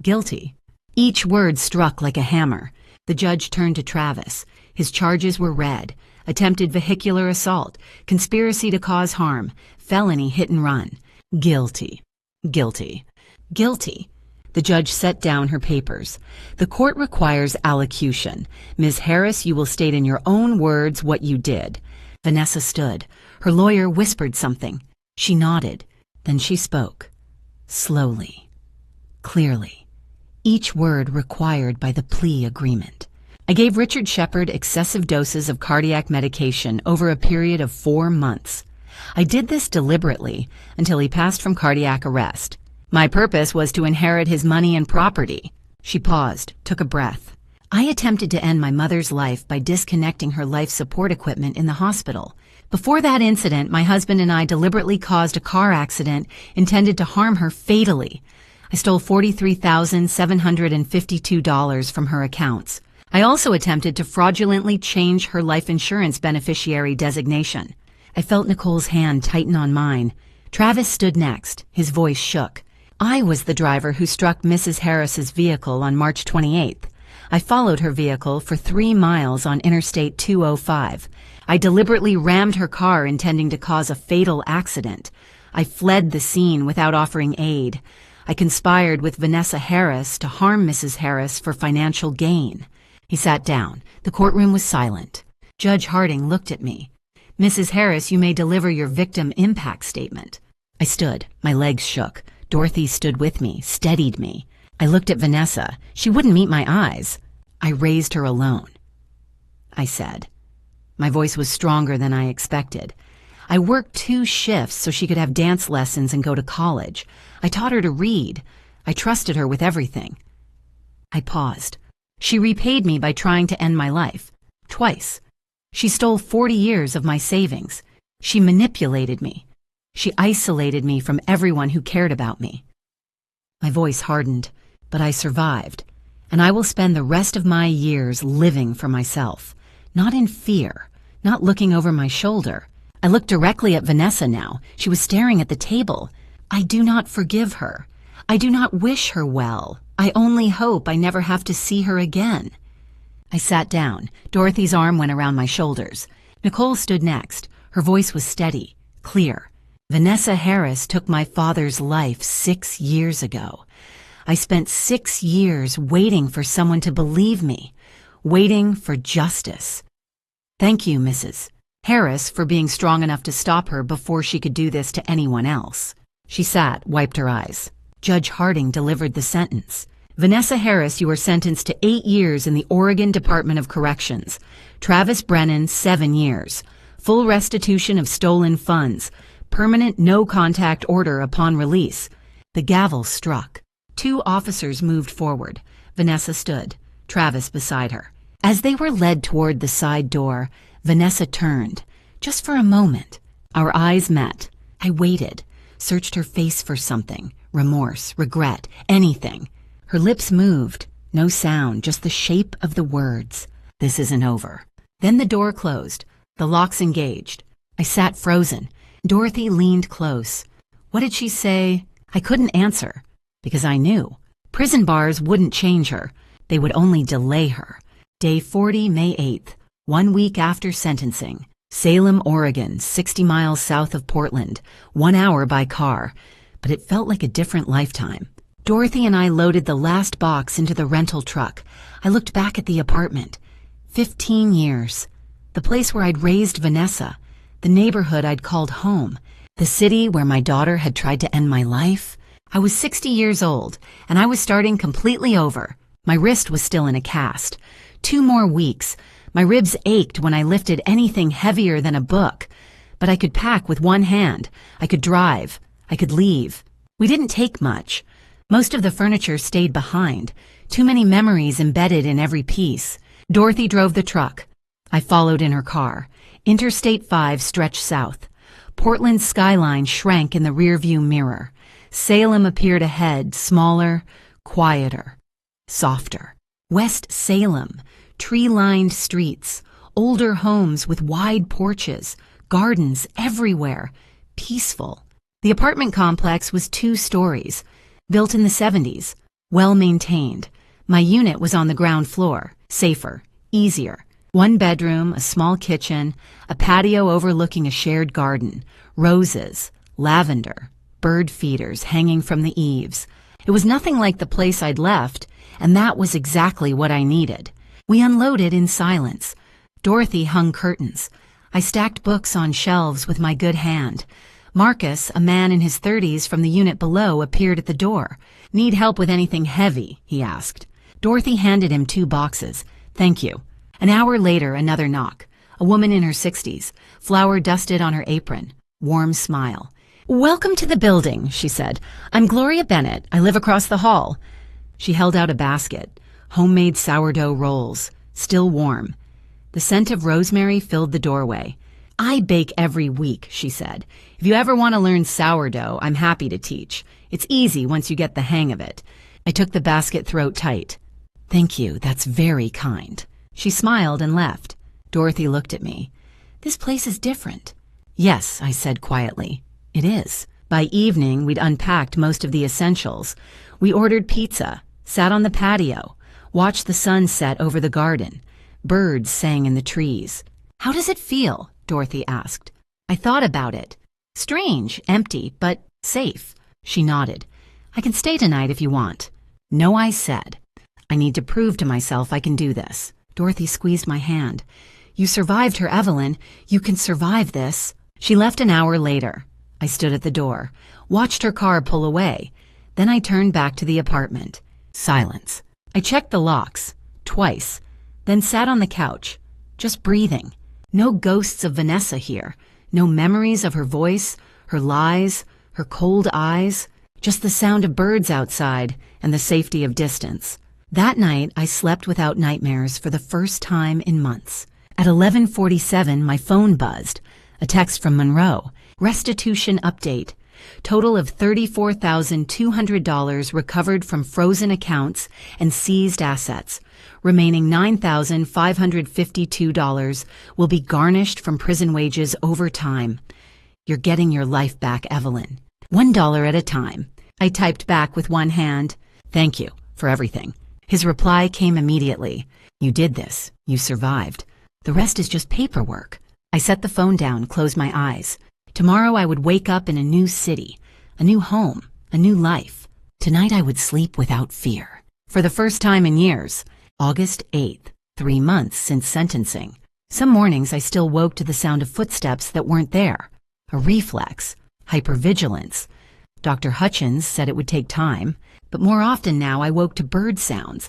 Speaker 1: Guilty. Each word struck like a hammer. The judge turned to Travis. His charges were read. Attempted vehicular assault, conspiracy to cause harm, felony hit and run. Guilty. Guilty. Guilty. The judge set down her papers. The court requires allocution. Ms. Harris, you will state in your own words what you did. Vanessa stood. Her lawyer whispered something. She nodded. Then she spoke. Slowly. Clearly. Each word required by the plea agreement. I gave Richard Shepard excessive doses of cardiac medication over a period of 4 months. I did this deliberately until he passed from cardiac arrest. My purpose was to inherit his money and property. She paused, took a breath. I attempted to end my mother's life by disconnecting her life support equipment in the hospital. Before that incident, my husband and I deliberately caused a car accident intended to harm her fatally. I stole $43,752 from her accounts. I also attempted to fraudulently change her life insurance beneficiary designation. I felt Nicole's hand tighten on mine. Travis stood next. His voice shook. I was the driver who struck Mrs. Harris's vehicle on March 28th. I followed her vehicle for 3 miles on Interstate 205. I deliberately rammed her car, intending to cause a fatal accident. I fled the scene without offering aid. I conspired with Vanessa Harris to harm Mrs. Harris for financial gain. He sat down. The courtroom was silent. Judge Harding looked at me. Mrs. Harris, you may deliver your victim impact statement. I stood. My legs shook. Dorothy stood with me, steadied me. I looked at Vanessa. She wouldn't meet my eyes. I raised her alone, I said. My voice was stronger than I expected. I worked 2 shifts so she could have dance lessons and go to college. I taught her to read. I trusted her with everything. I paused. She repaid me by trying to end my life. Twice. She stole 40 years of my savings. She manipulated me. She isolated me from everyone who cared about me. My voice hardened, but I survived, and I will spend the rest of my years living for myself, not in fear, not looking over my shoulder. I looked directly at Vanessa now. She was staring at the table. I do not forgive her. I do not wish her well. I only hope I never have to see her again. I sat down. Dorothy's arm went around my shoulders. Nicole stood next. Her voice was steady, clear. Vanessa Harris took my father's life 6 years ago. I spent 6 years waiting for someone to believe me, waiting for justice. Thank you, Mrs. Harris, for being strong enough to stop her before she could do this to anyone else. She sat, wiped her eyes. Judge Harding delivered the sentence. Vanessa Harris, you are sentenced to 8 years in the Oregon Department of Corrections. Travis Brennan, 7 years. Full restitution of stolen funds. Permanent no-contact order upon release. The gavel struck. 2 officers moved forward. Vanessa stood, Travis beside her. As they were led toward the side door, Vanessa turned, just for a moment. Our eyes met. I waited, searched her face for something, remorse, regret, anything. Her lips moved, no sound, just the shape of the words. This isn't over. Then the door closed, the locks engaged. I sat frozen. Dorothy leaned close. What did she say? I couldn't answer, because I knew. Prison bars wouldn't change her. They would only delay her. Day 40, May 8th, 1 week after sentencing. Salem, Oregon, 60 miles south of Portland, 1 hour by car. But it felt like a different lifetime. Dorothy and I loaded the last box into the rental truck. I looked back at the apartment. 15 years. The place where I'd raised Vanessa. The neighborhood I'd called home. The city where my daughter had tried to end my life. I was 60 years old, and I was starting completely over. My wrist was still in a cast. 2 more weeks. My ribs ached when I lifted anything heavier than a book. But I could pack with one hand. I could drive. I could leave. We didn't take much. Most of the furniture stayed behind. Too many memories embedded in every piece. Dorothy drove the truck. I followed in her car. Interstate 5 stretched south. Portland's skyline shrank in the rearview mirror. Salem appeared ahead, smaller, quieter, softer. West Salem, tree-lined streets, older homes with wide porches, gardens everywhere, peaceful. The apartment complex was 2 stories, built in the 70s, well-maintained. My unit was on the ground floor, safer, easier. 1 bedroom, a small kitchen, a patio overlooking a shared garden, roses, lavender, bird feeders hanging from the eaves. It was nothing like the place I'd left, and that was exactly what I needed. We unloaded in silence. Dorothy hung curtains. I stacked books on shelves with my good hand. Marcus, a man in his 30s from the unit below, appeared at the door. Need help with anything heavy? He asked. Dorothy handed him 2 boxes. Thank you. An hour later, another knock. A woman in her 60s, flour dusted on her apron, warm smile. Welcome to the building, she said. I'm Gloria Bennett. I live across the hall. She held out a basket. Homemade sourdough rolls, still warm. The scent of rosemary filled the doorway. I bake every week, she said. If you ever want to learn sourdough, I'm happy to teach. It's easy once you get the hang of it. I took the basket throat tight. Thank you, that's very kind. She smiled and left. Dorothy looked at me. This place is different. Yes, I said quietly. It is. By evening, we'd unpacked most of the essentials. We ordered pizza, sat on the patio, watched the sun set over the garden. Birds sang in the trees. "How does it feel?" Dorothy asked. I thought about it. "Strange, empty, but safe." She nodded. "I can stay tonight if you want." "No," I said. "I need to prove to myself I can do this." Dorothy squeezed my hand. "You survived her, Evelyn. You can survive this." She left an hour later. I stood at the door, watched her car pull away. Then I turned back to the apartment. Silence. I checked the locks, twice, then sat on the couch, just breathing. No ghosts of Vanessa here. No memories of her voice, her lies, her cold eyes. Just the sound of birds outside and the safety of distance. That night, I slept without nightmares for the first time in months. At 11:47, my phone buzzed. A text from Monroe. Restitution update. Total of $34,200 recovered from frozen accounts and seized assets. Remaining $9,552 will be garnished from prison wages over time. You're getting your life back, Evelyn. $1 at a time. I typed back with one hand. "Thank you for everything." His reply came immediately. "You did this. You survived. The rest is just paperwork." I set the phone down, closed my eyes. Tomorrow I would wake up in a new city, a new home, a new life. Tonight I would sleep without fear. For the first time in years, August 8th, 3 months since sentencing. Some mornings I still woke to the sound of footsteps that weren't there. A reflex, hypervigilance. Dr. Hutchins said it would take time, but more often now I woke to bird sounds,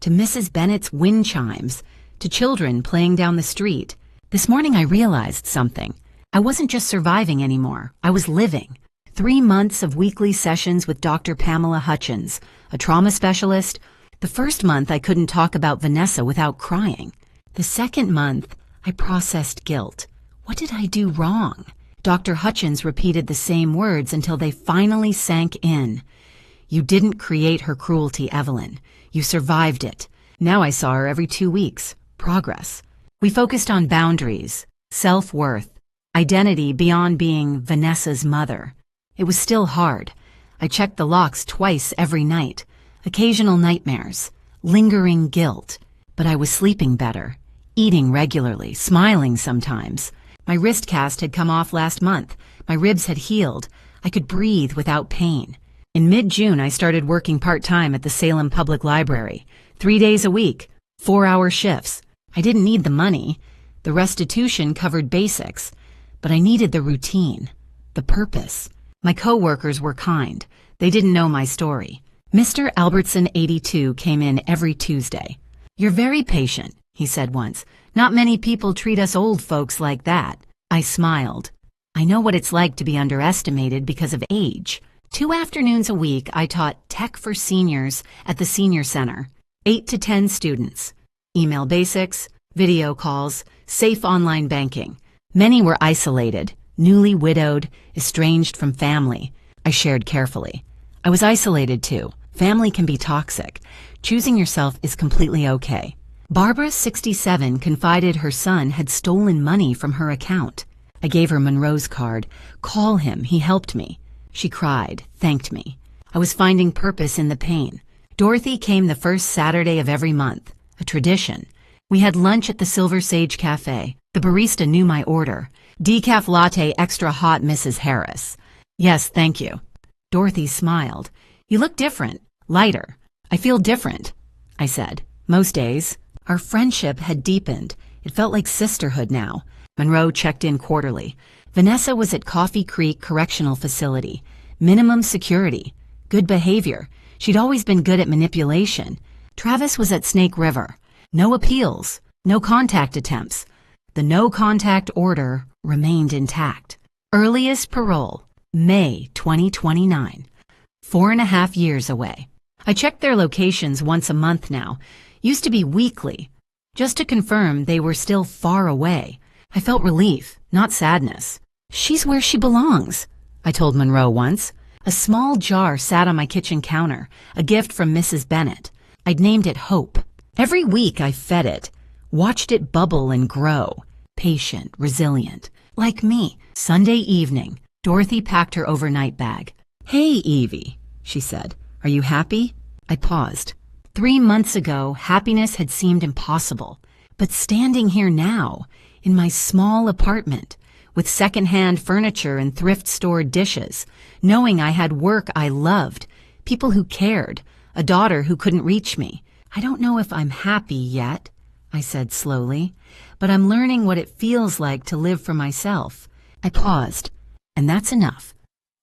Speaker 1: to Mrs. Bennett's wind chimes, to children playing down the street. This morning I realized something. I wasn't just surviving anymore. I was living. 3 months of weekly sessions with Dr. Pamela Hutchins, a trauma specialist. The first month I couldn't talk about Vanessa without crying. The second month I processed guilt. What did I do wrong? Dr. Hutchins repeated the same words until they finally sank in. "You didn't create her cruelty, Evelyn. You survived it." Now I saw her every 2 weeks. Progress. We focused on boundaries, self-worth, identity beyond being Vanessa's mother. It was still hard. I checked the locks twice every night. Occasional nightmares, lingering guilt. But I was sleeping better, eating regularly, smiling sometimes. My wrist cast had come off last month. My ribs had healed. I could breathe without pain. In mid-June, I started working part-time at the Salem Public Library. 3 days a week, 4-hour shifts. I didn't need the money. The restitution covered basics. But I needed the routine, the purpose. My co-workers were kind. They didn't know my story. Mr. Albertson, 82, came in every Tuesday. "You're very patient," he said once. "Not many people treat us old folks like that." I smiled. I know what it's like to be underestimated because of age. 2 afternoons a week, I taught Tech for Seniors at the Senior Center. 8 to 10 students. Email basics, video calls, safe online banking. Many were isolated, newly widowed, estranged from family. I shared carefully. I was isolated too. Family can be toxic. Choosing yourself is completely okay. Barbara, 67, confided her son had stolen money from her account. I gave her Monroe's card. "Call him, he helped me." She cried, thanked me. I was finding purpose in the pain. Dorothy came the first Saturday of every month, a tradition. We had lunch at the Silver Sage Cafe. The barista knew my order. "Decaf latte, extra hot, Mrs. Harris." "Yes, thank you." Dorothy smiled. "You look different, lighter." "I feel different," I said. Most days. Our friendship had deepened. It felt like sisterhood now. Monroe checked in quarterly. Vanessa was at Coffee Creek Correctional Facility. Minimum security. Good behavior. She'd always been good at manipulation. Travis was at Snake River. No appeals. No contact attempts. The no-contact order remained intact. Earliest parole, May 2029. 4.5 years away. I checked their locations once a month now. Used to be weekly. Just to confirm they were still far away. I felt relief, not sadness. "She's where she belongs," I told Monroe once. A small jar sat on my kitchen counter, a gift from Mrs. Bennett. I'd named it Hope. Every week I fed it, watched it bubble and grow. Patient, resilient, like me. Sunday evening, Dorothy packed her overnight bag. "Hey, Evie," she said. "Are you happy?" I paused. 3 months ago, happiness had seemed impossible. But standing here now, in my small apartment, with secondhand furniture and thrift store dishes, knowing I had work I loved, people who cared, a daughter who couldn't reach me. I don't know if I'm happy yet, I said slowly, but I'm learning what it feels like to live for myself. I paused. And that's enough.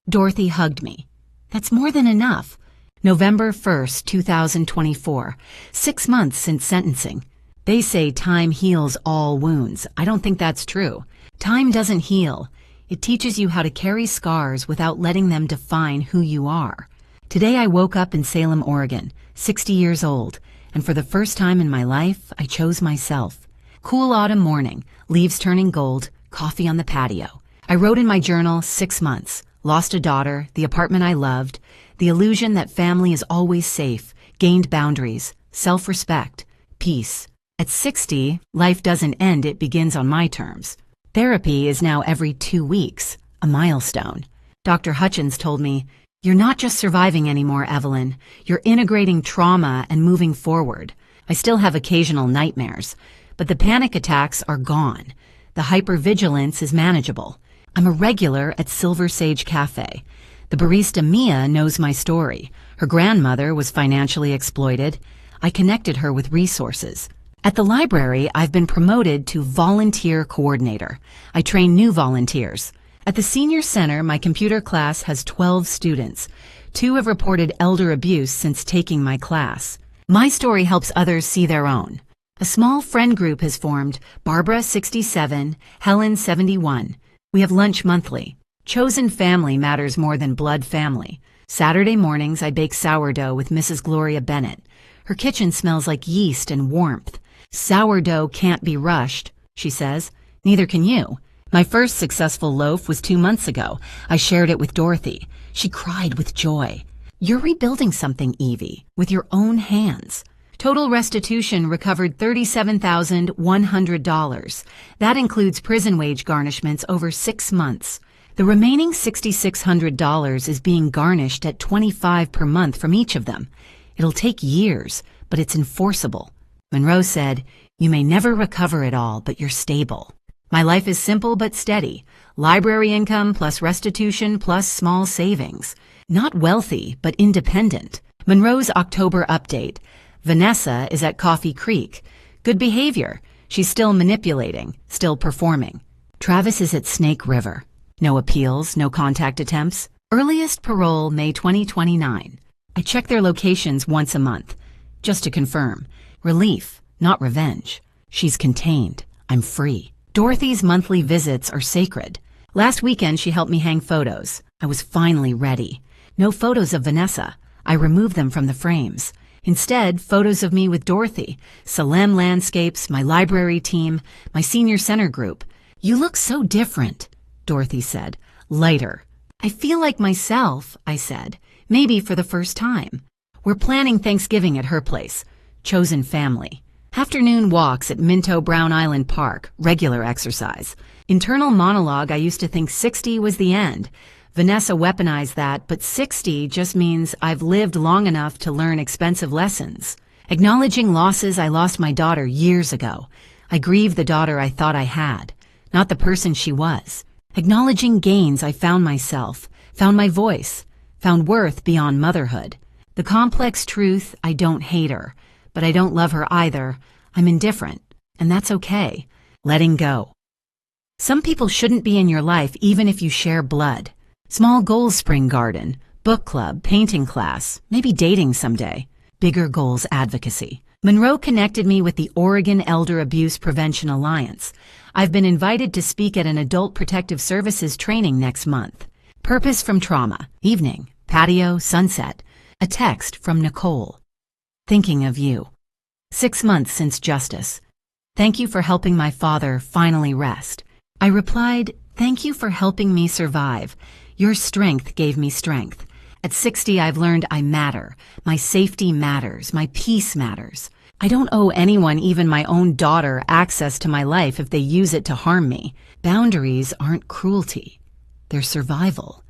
Speaker 1: Dorothy hugged me. That's more than enough. November 1st, 2024. 6 months since sentencing. They say time heals all wounds. I don't think that's true. Time doesn't heal. It teaches you how to carry scars without letting them define who you are. Today I woke up in Salem, Oregon, 60 years old, and for the first time in my life, I chose myself. Cool autumn morning, leaves turning gold, coffee on the patio. I wrote in my journal 6 months, lost a daughter, the apartment I loved, the illusion that family is always safe, gained boundaries, self-respect, peace. At 60, life doesn't end, it begins on my terms. Therapy is now every 2 weeks, a milestone. Dr. Hutchins told me, "You're not just surviving anymore, Evelyn. You're integrating trauma and moving forward." I still have occasional nightmares, but the panic attacks are gone. The hypervigilance is manageable. I'm a regular at Silver Sage Cafe. The barista Mia knows my story. Her grandmother was financially exploited. I connected her with resources. At the library, I've been promoted to volunteer coordinator. I train new volunteers. At the senior center, my computer class has 12 students. 2 have reported elder abuse since taking my class. My story helps others see their own. A small friend group has formed, Barbara 67, Helen 71. We have lunch monthly. Chosen family matters more than blood family. Saturday mornings, I bake sourdough with Mrs. Gloria Bennett. Her kitchen smells like yeast and warmth. Sourdough can't be rushed, she says. Neither can you. My first successful loaf was 2 months ago. I shared it with Dorothy. She cried with joy. You're rebuilding something, Evie, with your own hands. Total restitution recovered $37,100. That includes prison wage garnishments over 6 months. The remaining $6,600 is being garnished at $25 per month from each of them. It'll take years, but it's enforceable. Monroe said, "You may never recover it all, but you're stable." My life is simple but steady. Library income plus restitution plus small savings. Not wealthy, but independent. Monroe's October update. Vanessa is at Coffee Creek. Good behavior. She's still manipulating, still performing. Travis is at Snake River. No appeals, no contact attempts. Earliest parole, May 2029. I check their locations once a month, just to confirm. Relief, not revenge. She's contained. I'm free. Dorothy's monthly visits are sacred. Last weekend, she helped me hang photos. I was finally ready. No photos of Vanessa. I removed them from the frames. Instead, photos of me with Dorothy, Salem landscapes, my library team, my senior center group. You look so different, Dorothy said. Lighter. I feel like myself, I said. Maybe for the first time. We're planning Thanksgiving at her place. Chosen family. Afternoon walks at Minto Brown Island Park. Regular exercise. Internal monologue, I used to think 60 was the end. Vanessa weaponized that, but 60 just means I've lived long enough to learn expensive lessons. Acknowledging losses, I lost my daughter years ago. I grieved the daughter I thought I had, not the person she was. Acknowledging gains, I found myself, found my voice, found worth beyond motherhood. The complex truth, I don't hate her, but I don't love her either. I'm indifferent, and that's okay. Letting go. Some people shouldn't be in your life even if you share blood. Small goals, spring garden, book club, painting class, maybe dating someday. Bigger goals, advocacy. Monroe connected me with the Oregon Elder Abuse Prevention Alliance. I've been invited to speak at an Adult Protective Services training next month. Purpose from trauma. Evening. Patio, sunset. A text from Nicole. Thinking of you. 6 months since justice. Thank you for helping my father finally rest. I replied, thank you for helping me survive. Your strength gave me strength. At 60, I've learned I matter. My safety matters. My peace matters. I don't owe anyone, even my own daughter, access to my life if they use it to harm me. Boundaries aren't cruelty. They're survival.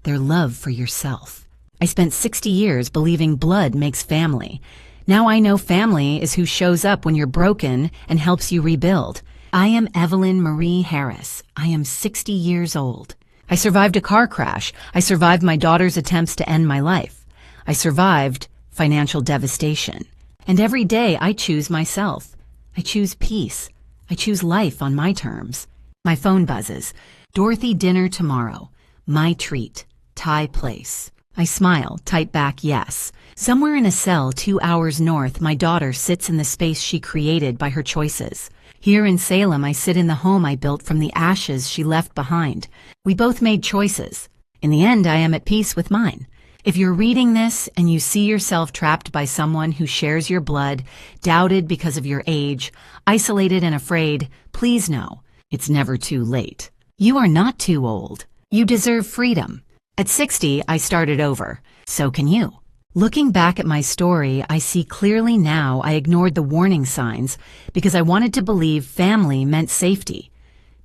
Speaker 1: They're love for yourself. I spent 60 years believing blood makes family. Now I know family is who shows up when you're broken and helps you rebuild. I am Evelyn Marie Harris. I am 60 years old. I survived a car crash. I survived my daughter's attempts to end my life. I survived financial devastation. And every day I choose myself. I choose peace. I choose life on my terms. My phone buzzes. Dorothy, dinner tomorrow. My treat. Thai place. I smile, type back yes. Somewhere in a cell 2 hours north, my daughter sits in the space she created by her choices. Here in Salem, I sit in the home I built from the ashes she left behind. We both made choices. In the end, I am at peace with mine. If you're reading this and you see yourself trapped by someone who shares your blood, doubted because of your age, isolated and afraid, please know, it's never too late. You are not too old. You deserve freedom. At 60, I started over. So can you. Looking back at my story, I see clearly now I ignored the warning signs because I wanted to believe family meant safety.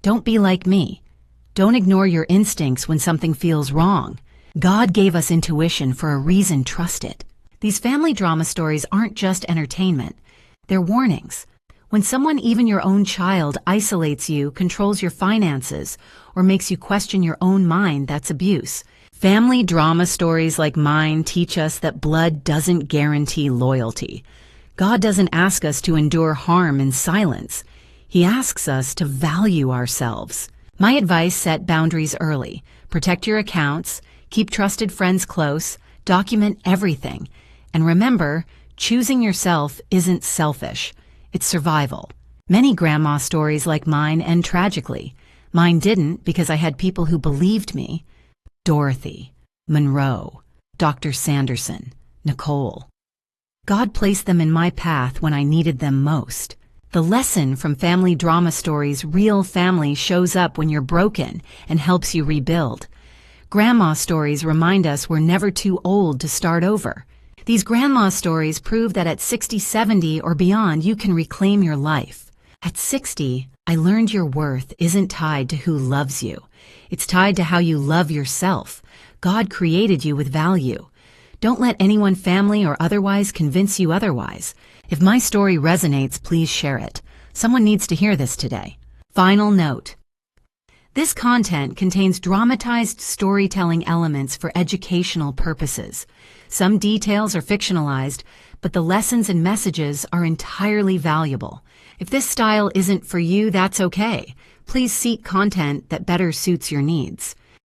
Speaker 1: Don't be like me. Don't ignore your instincts when something feels wrong. God gave us intuition for a reason. Trust it. These family drama stories aren't just entertainment. They're warnings. When someone, even your own child, isolates you, controls your finances, or makes you question your own mind, that's abuse. Family drama stories like mine teach us that blood doesn't guarantee loyalty. God doesn't ask us to endure harm in silence. He asks us to value ourselves. My advice: set boundaries early. Protect your accounts. Keep trusted friends close. Document everything. And remember, choosing yourself isn't selfish. It's survival. Many grandma stories like mine end tragically. Mine didn't because I had people who believed me. Dorothy, Monroe, Dr. Sanderson, Nicole. God placed them in my path when I needed them most. The lesson from family drama stories: real family shows up when you're broken and helps you rebuild. Grandma stories remind us we're never too old to start over. These grandma stories prove that at 60, 70, or beyond, you can reclaim your life. At 60, I learned your worth isn't tied to who loves you. It's tied to how you love yourself. God created you with value. Don't let anyone, family or otherwise, convince you otherwise. If my story resonates, please share it. Someone needs to hear this today. Final note. This content contains dramatized storytelling elements for educational purposes. Some details are fictionalized, but the lessons and messages are entirely valuable. If this style isn't for you, that's okay. Please seek content that better suits your needs.